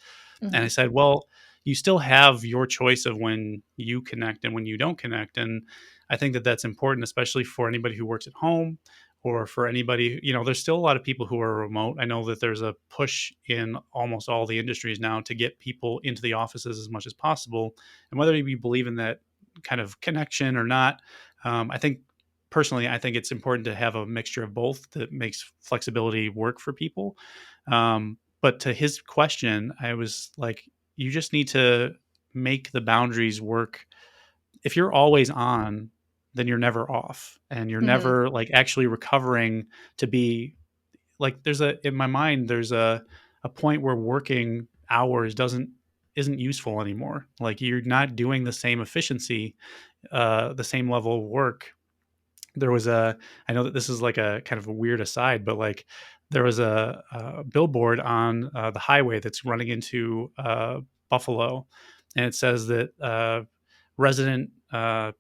And I Hmm. said, well, you still have your choice of when you connect and when you don't connect. And I think that that's important, especially for anybody who works at home, or for anybody, there's still a lot of people who are remote. I know that there's a push in almost all the industries now to get people into the offices as much as possible. And whether you believe in that kind of connection or not, I think personally, I think it's important to have a mixture of both that makes flexibility work for people. But to his question, I was like, you just need to make the boundaries work. If you're always on, then you're never off, and you're Hmm. never like actually recovering to be like, there's a in my mind there's a point where working hours doesn't isn't useful anymore. Like, you're not doing the same efficiency, the same level of work. There was a I know that this is like a kind of a weird aside, but like, there was a billboard on the highway that's running into Buffalo, and it says that resident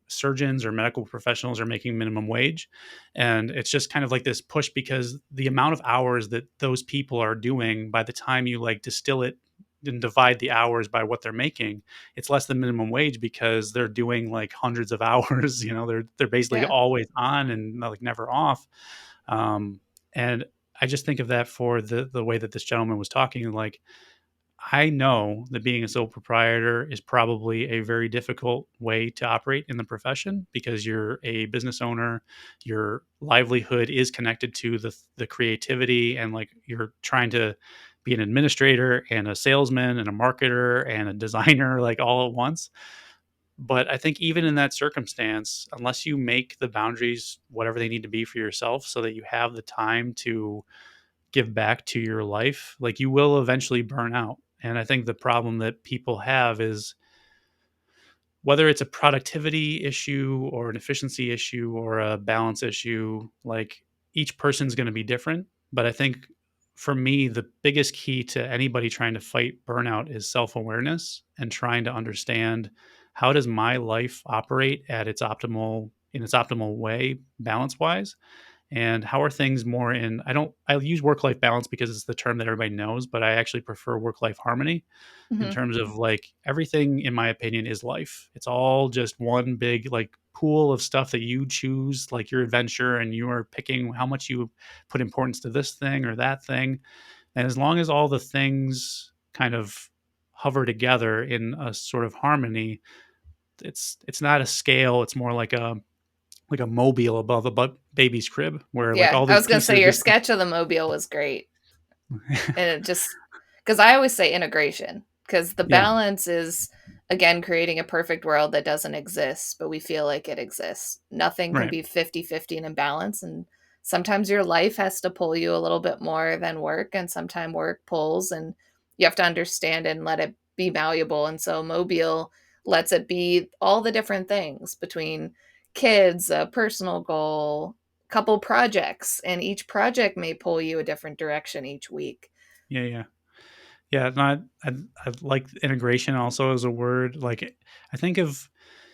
surgeons or medical professionals are making minimum wage. And it's just kind of like this push, because the amount of hours that those people are doing, by the time you like distill it and divide the hours by what they're making, it's less than minimum wage, because they're doing like hundreds of hours. They're basically Yeah. always on and like never off. Um, and I just think of that for the way that this gentleman was talking. Like, I know that being a sole proprietor is probably a very difficult way to operate in the profession, because you're a business owner. Your livelihood is connected to the creativity, and like, you're trying to be an administrator and a salesman and a marketer and a designer, like, all at once. But I think even in that circumstance, unless you make the boundaries whatever they need to be for yourself, so that you have the time to give back to your life, like, you will eventually burn out. And I think the problem that people have is, whether it's a productivity issue or an efficiency issue or a balance issue, like, each person's going to be different. But I think, for me, the biggest key to anybody trying to fight burnout is self-awareness, and trying to understand, how does my life operate at its optimal in its optimal way, balance wise, and how are things more in I use work life balance because it's the term that everybody knows, but I actually prefer work life harmony, in Hmm. terms of, like, everything in my opinion is life. It's all just one big, like, pool of stuff that you choose, like your adventure, and you are picking how much you put importance to this thing or that thing. And as long as all the things kind of hover together in a sort of harmony, it's not a scale, it's more like a mobile above a baby's crib, where like Yeah. all I these was going to say pieces your just sketch of the mobile was great. And it just, because I always say integration, because the yeah, balance is, again, creating a perfect world that doesn't exist, but we feel like it exists. Nothing can right, be 50-50 in a balance. And sometimes your life has to pull you a little bit more than work, and sometimes work pulls, and you have to understand and let it be malleable. And so Mobile lets it be all the different things between kids, a personal goal, couple projects, and each project may pull you a different direction each week. yeah, yeah. Yeah, not I like integration also as a word. Like, I think of,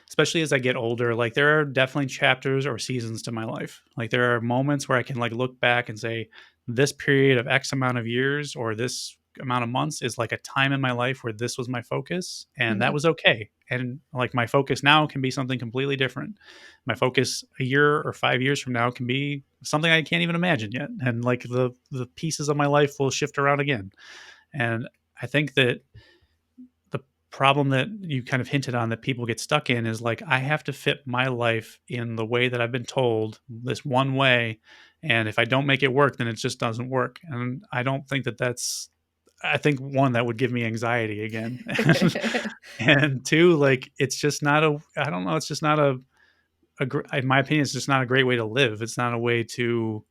especially as I get older, like, there are definitely chapters or seasons to my life. Like, there are moments where I can like look back and say, this period of X amount of years or this amount of months is like a time in my life where this was my focus, and that Hmm. was okay. And like, my focus now can be something completely different. My focus a year or 5 years from now can be something I can't even imagine yet. And like, the pieces of my life will shift around again. And I think that the problem that you kind of hinted on that people get stuck in is like, I have to fit my life in the way that I've been told, this one way. And if I don't make it work, then it just doesn't work. And I don't think that that's, I think, one, that would give me anxiety again. And two, like, it's just not I don't know, it's just not in my opinion, it's just not a great way to live. It's not a way to,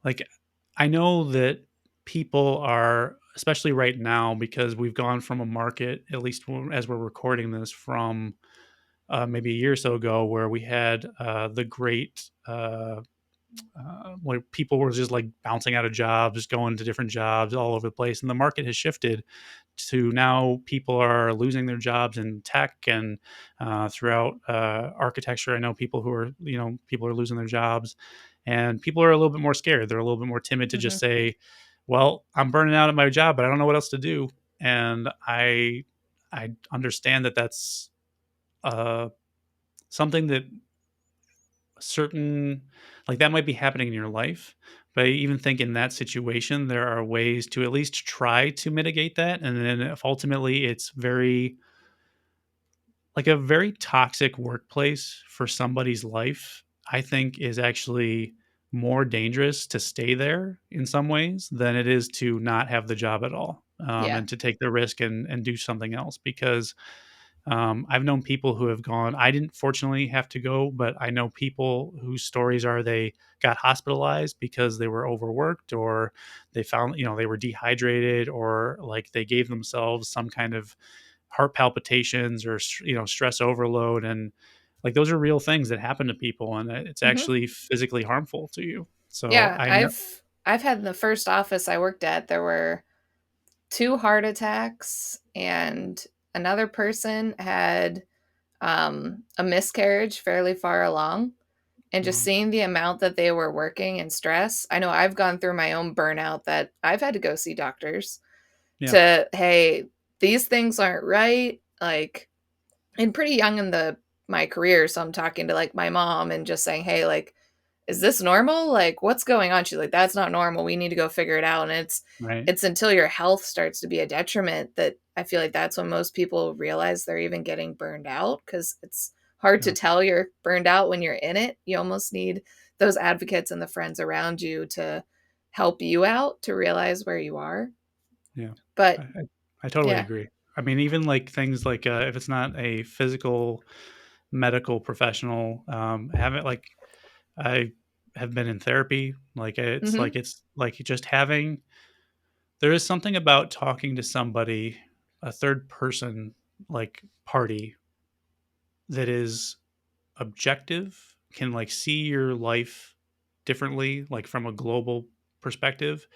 like, I know that people are, especially right now, because we've gone from a market, at least as we're recording this, from maybe a year or so ago, where we had the great, where people were just like bouncing out of jobs, going to different jobs all over the place. And the market has shifted to, now people are losing their jobs in tech and throughout architecture. I know people who are, people are losing their jobs, and people are a little bit more scared. They're a little bit more timid to just Hmm. say, well, I'm burning out at my job, but I don't know what else to do. And I understand that that's uh, something that certain, like, that might be happening in your life. But I even think in that situation there are ways to at least try to mitigate that. And then if ultimately it's very, like, a very toxic workplace for somebody's life, I think is actually more dangerous to stay there in some ways than it is to not have the job at all, Yeah. and to take the risk and do something else. Because I've known people who have gone. I didn't fortunately have to go, but I know people whose stories are they got hospitalized because they were overworked, or they found, they were dehydrated, or like they gave themselves some kind of heart palpitations or stress overload. And like those are real things that happen to people, and it's Hmm. actually physically harmful to you. So Yeah, I know. I've had in the first office I worked at, there were two heart attacks, and another person had a miscarriage fairly far along. And just Wow. seeing the amount that they were working and stress, I know I've gone through my own burnout that I've had to go see doctors Yeah. to, hey, these things aren't right. Like, and pretty young in the my career, so I'm talking to like my mom and just saying, hey, like, is this normal? Like, what's going on? She's like, that's not normal. We need to go figure it out. And Right. it's until your health starts to be a detriment that I feel like that's when most people realize they're even getting burned out, because it's hard to Yeah. tell you're burned out when you're in it. You almost need those advocates and the friends around you to help you out to realize where you are. Yeah. I, But I, I totally yeah. agree. I mean, even like things like if it's not a physical medical professional, have it like I have been in therapy. Hmm. It's like just having. There is something about talking to somebody, a third person, like party, that is objective, can like see your life differently, like from a global perspective,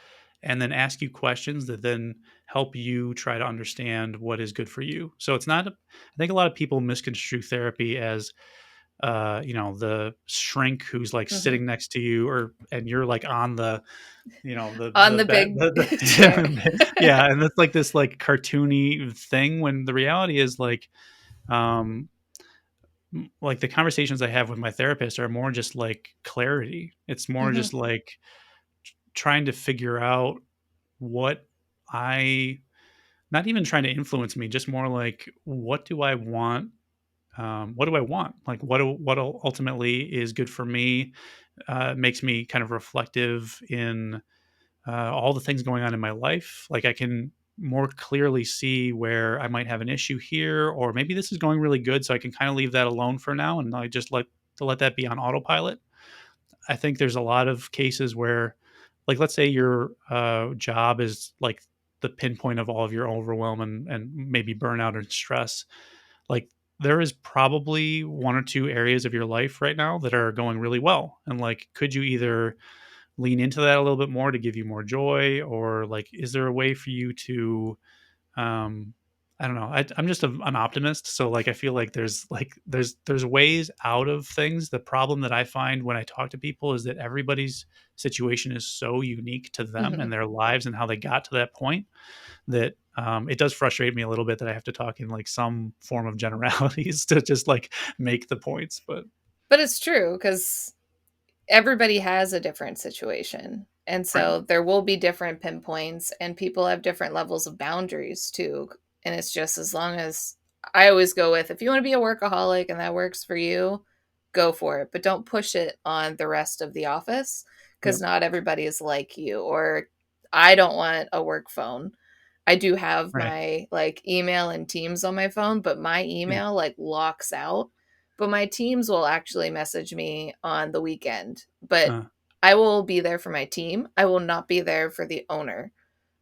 and then ask you questions that then help you try to understand what is good for you. So it's not, I think a lot of people misconstrue therapy as, the shrink who's like Hmm. sitting next to you, or, and you're like on the, On the the bed, big chair. yeah. And that's like this like cartoony thing, when the reality is like, um, like the conversations I have with my therapist are more just like clarity. It's more Hmm. just like trying to figure out what I, not even trying to influence me, just more like what do I want? What do I want? Like what ultimately is good for me? Makes me kind of reflective in all the things going on in my life. Like I can more clearly see where I might have an issue here, or maybe this is going really good, so I can kind of leave that alone for now, and I just let that be on autopilot. I think there's a lot of cases where, like, let's say your job is like the pinpoint of all of your overwhelm and maybe burnout and stress. Like, there is probably one or two areas of your life right now that are going really well, and like, could you either lean into that a little bit more to give you more joy, or like is there a way for you to um I don't know. I'm just an optimist, so like I feel like there's ways out of things. The problem that I find when I talk to people is that everybody's situation is so unique to them Hmm. and their lives and how they got to that point, that it does frustrate me a little bit that I have to talk in like some form of generalities to just like make the points. But But it's true, because everybody has a different situation. And right. so there will be different pinpoints, and people have different levels of boundaries too. And it's just, as long as I always go with, if you want to be a workaholic and that works for you, go for it. But don't push it on the rest of the office, because Yep. not everybody is like you. Or I don't want a work phone. I do have Right. my like email and Teams on my phone, but my Yeah. email like locks out. But my Teams will actually message me on the weekend. But uh, I will be there for my team. I will not be there for the owner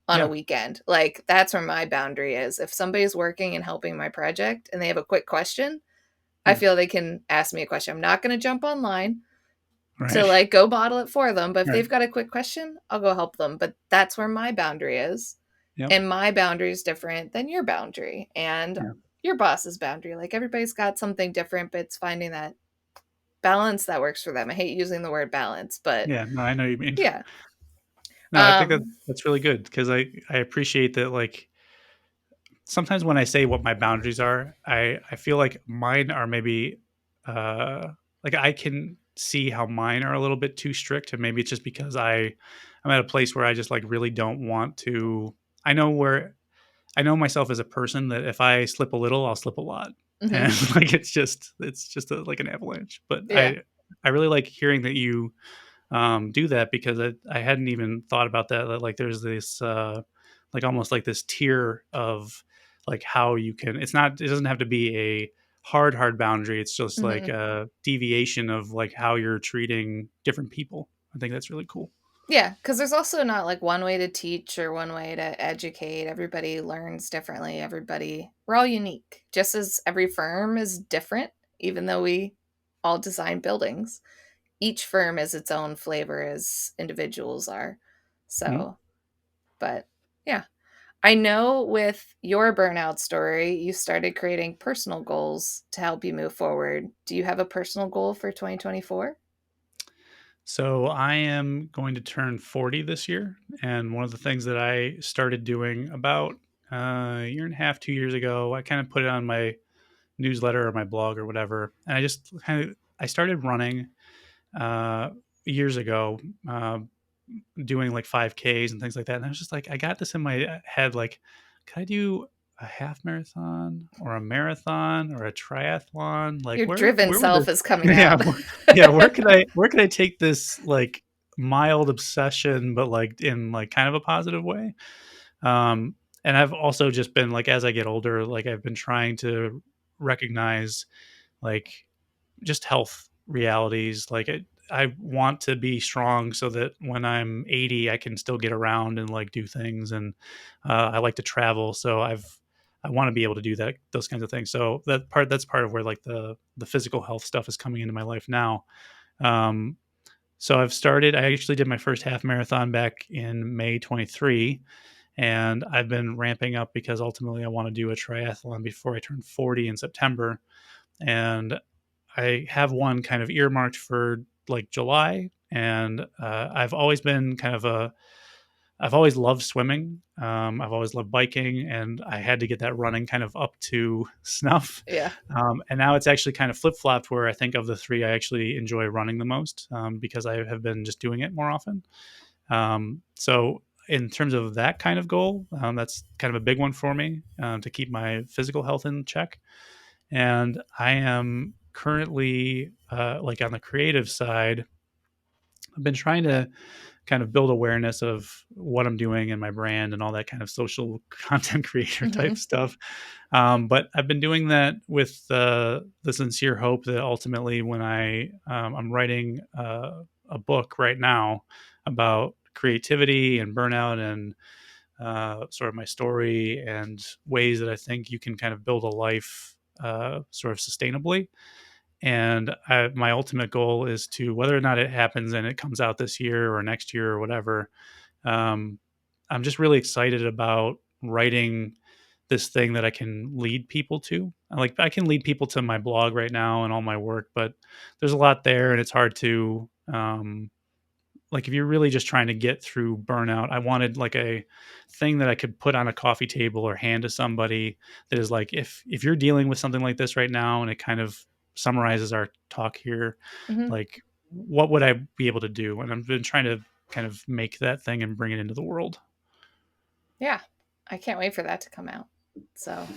on a yeah. weekend. Like, that's where my boundary is. If somebody's working and helping my project and they have a quick question, I Yeah. feel they can ask me a question. I'm not going to jump online to Right. like go bottle it for them, but if Right. they've got a quick question, I'll go help them. But that's where my boundary is. Yep. And my boundary is different than your boundary and Yeah. your boss's boundary. Like, everybody's got something different, but it's finding that balance that works for them. I hate using the word balance, but Yeah, no, I know what you mean. yeah. No, I think that Um, that's really good because I appreciate that. Like sometimes when I say what my boundaries are, I feel like mine are maybe like I can see how mine are a little bit too strict, and maybe it's just because I'm at a place where I just like really don't want to. I know where I know myself as a person that if I slip a little, I'll slip a lot, mhm, and like it's just like an avalanche. But yeah. I really like hearing that you do that, because I hadn't even thought about that like there's this like almost like this tier of like how you can, it doesn't have to be a hard boundary, it's just like Hmm. a deviation of like how you're treating different people. I think that's really cool. Yeah, because there's also not like one way to teach or one way to educate. Everybody learns differently. We're all unique. Just as every firm is different, even though we all design buildings, each firm is its own flavor as individuals are. Mhm. So, but yeah. I know with your burnout story, you started creating personal goals to help you move forward. Do you have a personal goal for 2024? So I am going to turn 40 this year, and one of the things that I started doing about a year and a half, 2 years ago, I kind of put it on my newsletter or my blog or whatever, and I started running uh, years ago, uh, doing like 5Ks and things like that. And I was just like, I got this in my head, like, could I do a half marathon or a marathon or a triathlon? Like, Your driven where would self this, is coming yeah, out. yeah, where could I take this like mild obsession, but like in like kind of a positive way? Um, and I've also just been like, as I get older, like I've been trying to recognize like just health realities. Like I want to be strong so that when I'm 80, I can still get around and like do things. And I like to travel, so I want to be able to do those kinds of things. So that's part of where like the physical health stuff is coming into my life now. Um, so I've started. I actually did my first half marathon back in May 23, and I've been ramping up because ultimately I want to do a triathlon before I turn 40 in September. And I have one kind of earmarked for like July, and I've always been kind of I've always loved swimming. I've always loved biking, and I had to get that running kind of up to snuff. Yeah. And now it's actually kind of flip flopped, where I think of the three, I actually enjoy running the most, because I have been just doing it more often. So in terms of that kind of goal, that's kind of a big one for me, to keep my physical health in check. And I am currently like on the creative side. I've been trying to kind of build awareness of what I'm doing in my brand and all that kind of social content creator type Hmm. stuff. But I've been doing that with the sincere hope that ultimately, when I'm writing a book right now about creativity and burnout, and sort of my story and ways that I think you can kind of build a life sort of sustainably. And my ultimate goal is to, whether or not it happens and it comes out this year or next year or whatever, um, I'm just really excited about writing this thing that I can lead people to. Like, I can lead people to my blog right now and all my work, but there's a lot there, and it's hard to like, if you're really just trying to get through burnout, I wanted like a thing that I could put on a coffee table or hand to somebody, that is like, if you're dealing with something like this right now, and it kind of summarizes our talk here, Hmm. like, what would I be able to do? And I've been trying to kind of make that thing and bring it into the world. Yeah. I can't wait for that to come out. So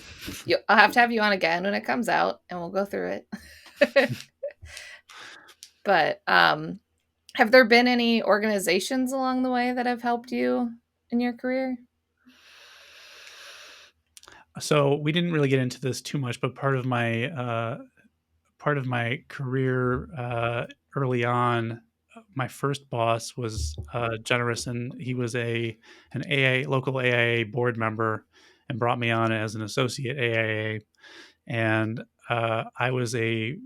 I'll have to have you on again when it comes out and we'll go through it. But have there been any organizations along the way that have helped you in your career? So we didn't really get into this too much, but part of my career early on, my first boss was generous, and he was an AA local AIA board member, and brought me on as an associate AIA. And I was a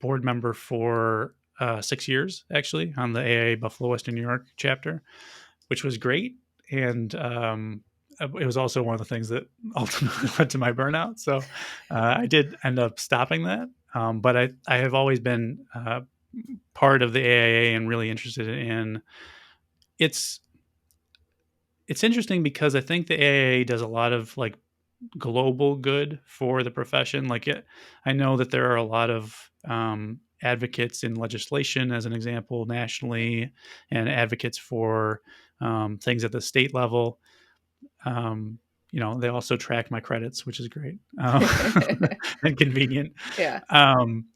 board member for 6 years, actually, on the AIA Buffalo Western New York chapter, which was great. And it was also one of the things that ultimately led to my burnout. So I did end up stopping that. But I have always been part of the AIA and really interested in it's it's interesting because I think the AIA does a lot of like global good for the profession. I know that there are a lot of advocates in legislation, as an example, nationally, and advocates for things at the state level. Um, they also track my credits, which is great, and convenient. Yeah. Um,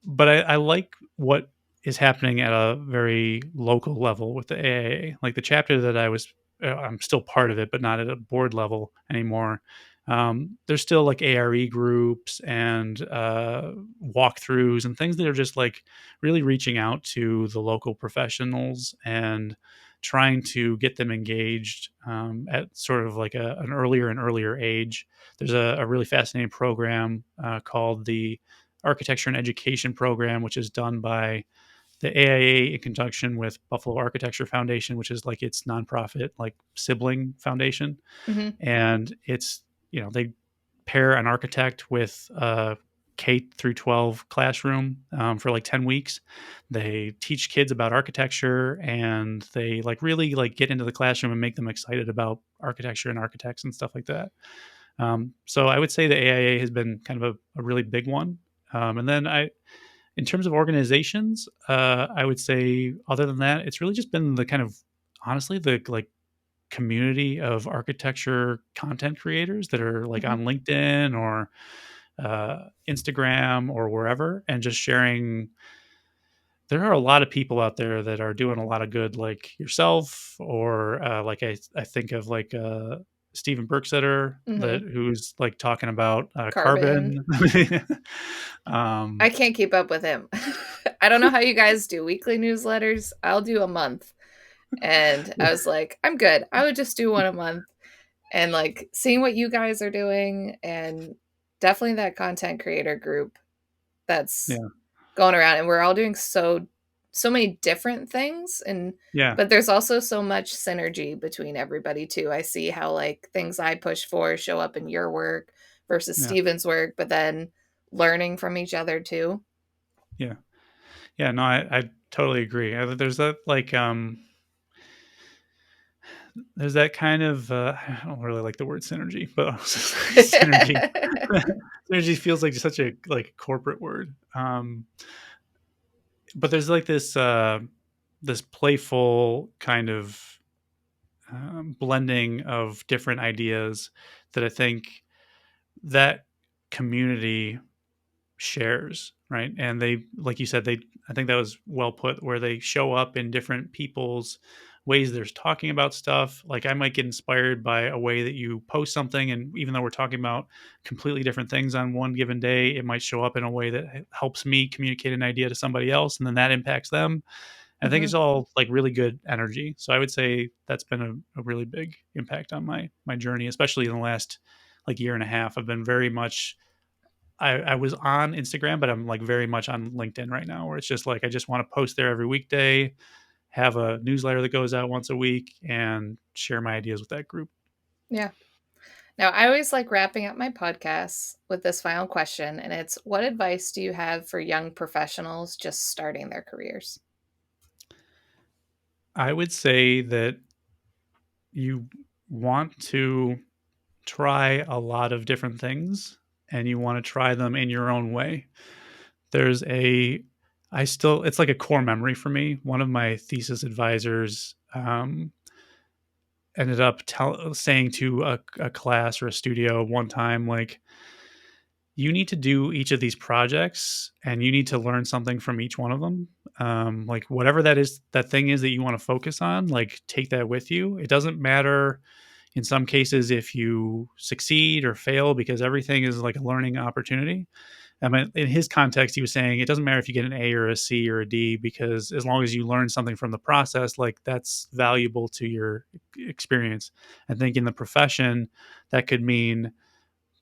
but I like what is happening at a very local level with the AIA. Like the chapter that I'm still part of it, but not at a board level anymore. There's still like ARE groups and walkthroughs and things that are just like really reaching out to the local professionals and trying to get them engaged at sort of like an earlier and earlier age. There's a really fascinating program called the Architecture and Education Program, which is done by the AIA in conjunction with Buffalo Architecture Foundation, which is like its nonprofit, like sibling foundation. Hmm. And it's, they pair an architect with a K through 12 classroom for like 10 weeks. They teach kids about architecture and they like really like get into the classroom and make them excited about architecture and architects and stuff like that. So I would say the AIA has been kind of a really big one. And then in terms of organizations, I would say other than that, it's really just been the kind of honestly the like community of architecture content creators that are like Hmm. on LinkedIn or Instagram or wherever, and just sharing. There are a lot of people out there that are doing a lot of good, like yourself, or like I think of like Stephen Berksetter that Hmm. who's like talking about Carbon. carbon. I um, can't keep up with him. I don't know how you guys do weekly newsletters. I'll do a month. And I was like, I'm good. I would just do one a month. And like seeing what you guys are doing, and definitely that content creator group that's yeah, going around, and we're all doing so many different things, and yeah, but there's also so much synergy between everybody too. I see how like things I push for show up in your work versus yeah, Steven's work, but then learning from each other too. yeah. Yeah, no, I totally agree. There's that like there's that kind of I don't really like the word synergy, but synergy. Synergy feels like such a like corporate word. But there's like this playful kind of blending of different ideas that I think that community shares, right? And they, like you said, I think that was well put, where they show up in different people's ways they're talking about stuff. Like I might get inspired by a way that you post something, and even though we're talking about completely different things on one given day, it might show up in a way that helps me communicate an idea to somebody else, and then that impacts them. I think Hmm. it's all like really good energy. So I would say that's been a really big impact on my journey, especially in the last like year and a half. I've been very much I was on Instagram, but I'm like very much on LinkedIn right now, where it's just like I just want to post there every weekday, have a newsletter that goes out once a week, and share my ideas with that group. Yeah. Now, I always like wrapping up my podcasts with this final question, and it's what advice do you have for young professionals just starting their careers? I would say that you want to try a lot of different things and you want to try them in your own way. There's a I still it's like a core memory for me. One of my thesis advisors ended up saying to a class or a studio one time, like, you need to do each of these projects and you need to learn something from each one of them. Like whatever that thing is that you want to focus on, like take that with you. It doesn't matter in some cases if you succeed or fail, because everything is like a learning opportunity. I mean, in his context, he was saying it doesn't matter if you get an A or a C or a D, because as long as you learn something from the process, like that's valuable to your experience. I think in the profession, that could mean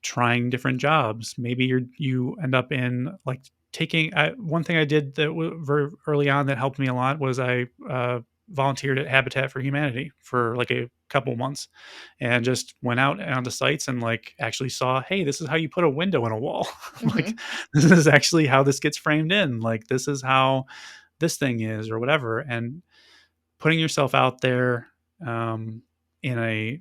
trying different jobs. Maybe you end up in like taking one thing I did that very early on that helped me a lot was I volunteered at Habitat for Humanity for like a couple months, and just went out onto sites and like actually saw, hey, this is how you put a window in a wall. Like Hmm. this is actually how this gets framed in. Like this is how this thing is or whatever. And putting yourself out there in a,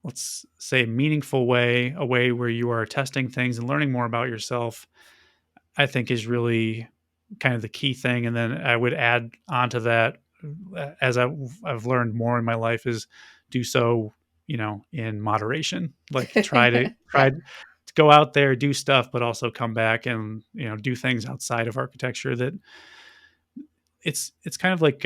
let's say, meaningful way, a way where you are testing things and learning more about yourself, I think is really kind of the key thing. And then I would add onto that, as I've learned more in my life, is do so, in moderation. Like try Yeah. to go out there, do stuff, but also come back and, do things outside of architecture that it's kind of like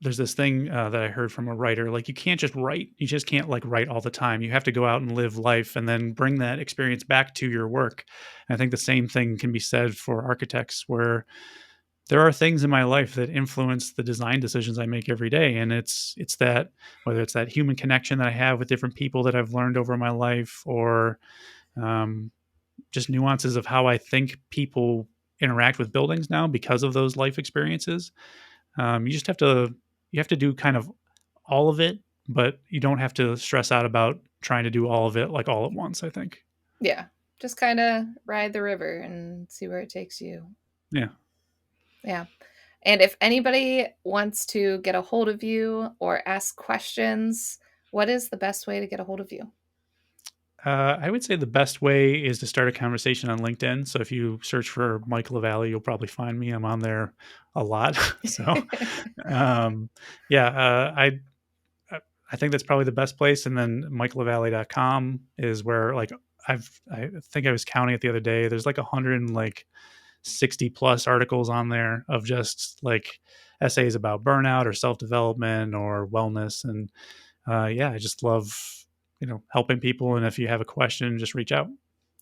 there's this thing that I heard from a writer. Like, you can't just write. You just can't like write all the time. You have to go out and live life, and then bring that experience back to your work. And I think the same thing can be said for architects, where there are things in my life that influence the design decisions I make every day, and it's that, whether it's that human connection that I have with different people that I've learned over my life, or um, just nuances of how I think people interact with buildings now because of those life experiences. You just have to do kind of all of it, but you don't have to stress out about trying to do all of it like all at once, I think. Yeah. Just kind of ride the river and see where it takes you. Yeah. Yeah. And if anybody wants to get a hold of you or ask questions, what is the best way to get a hold of you? I would say the best way is to start a conversation on LinkedIn. So if you search for Mike LaValley, you'll probably find me. I'm on there a lot. So um, yeah, I think that's probably the best place. And then MikeLaValley.com is where, like, I think I was counting it the other day. There's like 160 plus articles on there of just like essays about burnout or self-development or wellness. And yeah, I just love, helping people. And if you have a question, just reach out.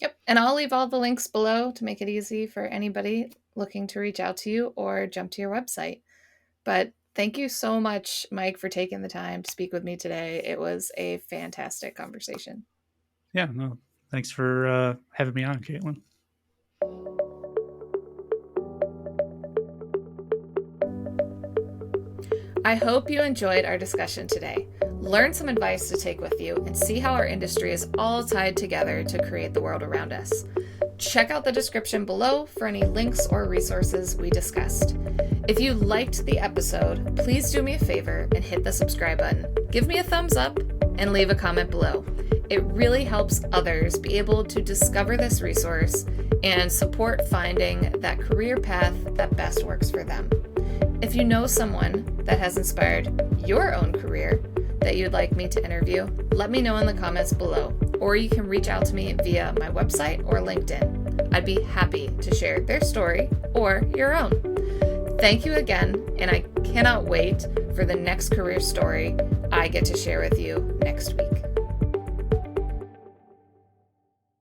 Yep. And I'll leave all the links below to make it easy for anybody looking to reach out to you or jump to your website. But thank you so much, Mike, for taking the time to speak with me today. It was a fantastic conversation. Yeah, no, thanks for having me on, Caitlin. I hope you enjoyed our discussion today. Learn some advice to take with you and see how our industry is all tied together to create the world around us. Check out the description below for any links or resources we discussed. If you liked the episode, please do me a favor and hit the subscribe button. Give me a thumbs up and leave a comment below. It really helps others be able to discover this resource and support finding that career path that best works for them. If you know someone that has inspired your own career that you'd like me to interview, let me know in the comments below, or you can reach out to me via my website or LinkedIn. I'd be happy to share their story or your own. Thank you again, and I cannot wait for the next career story I get to share with you next week.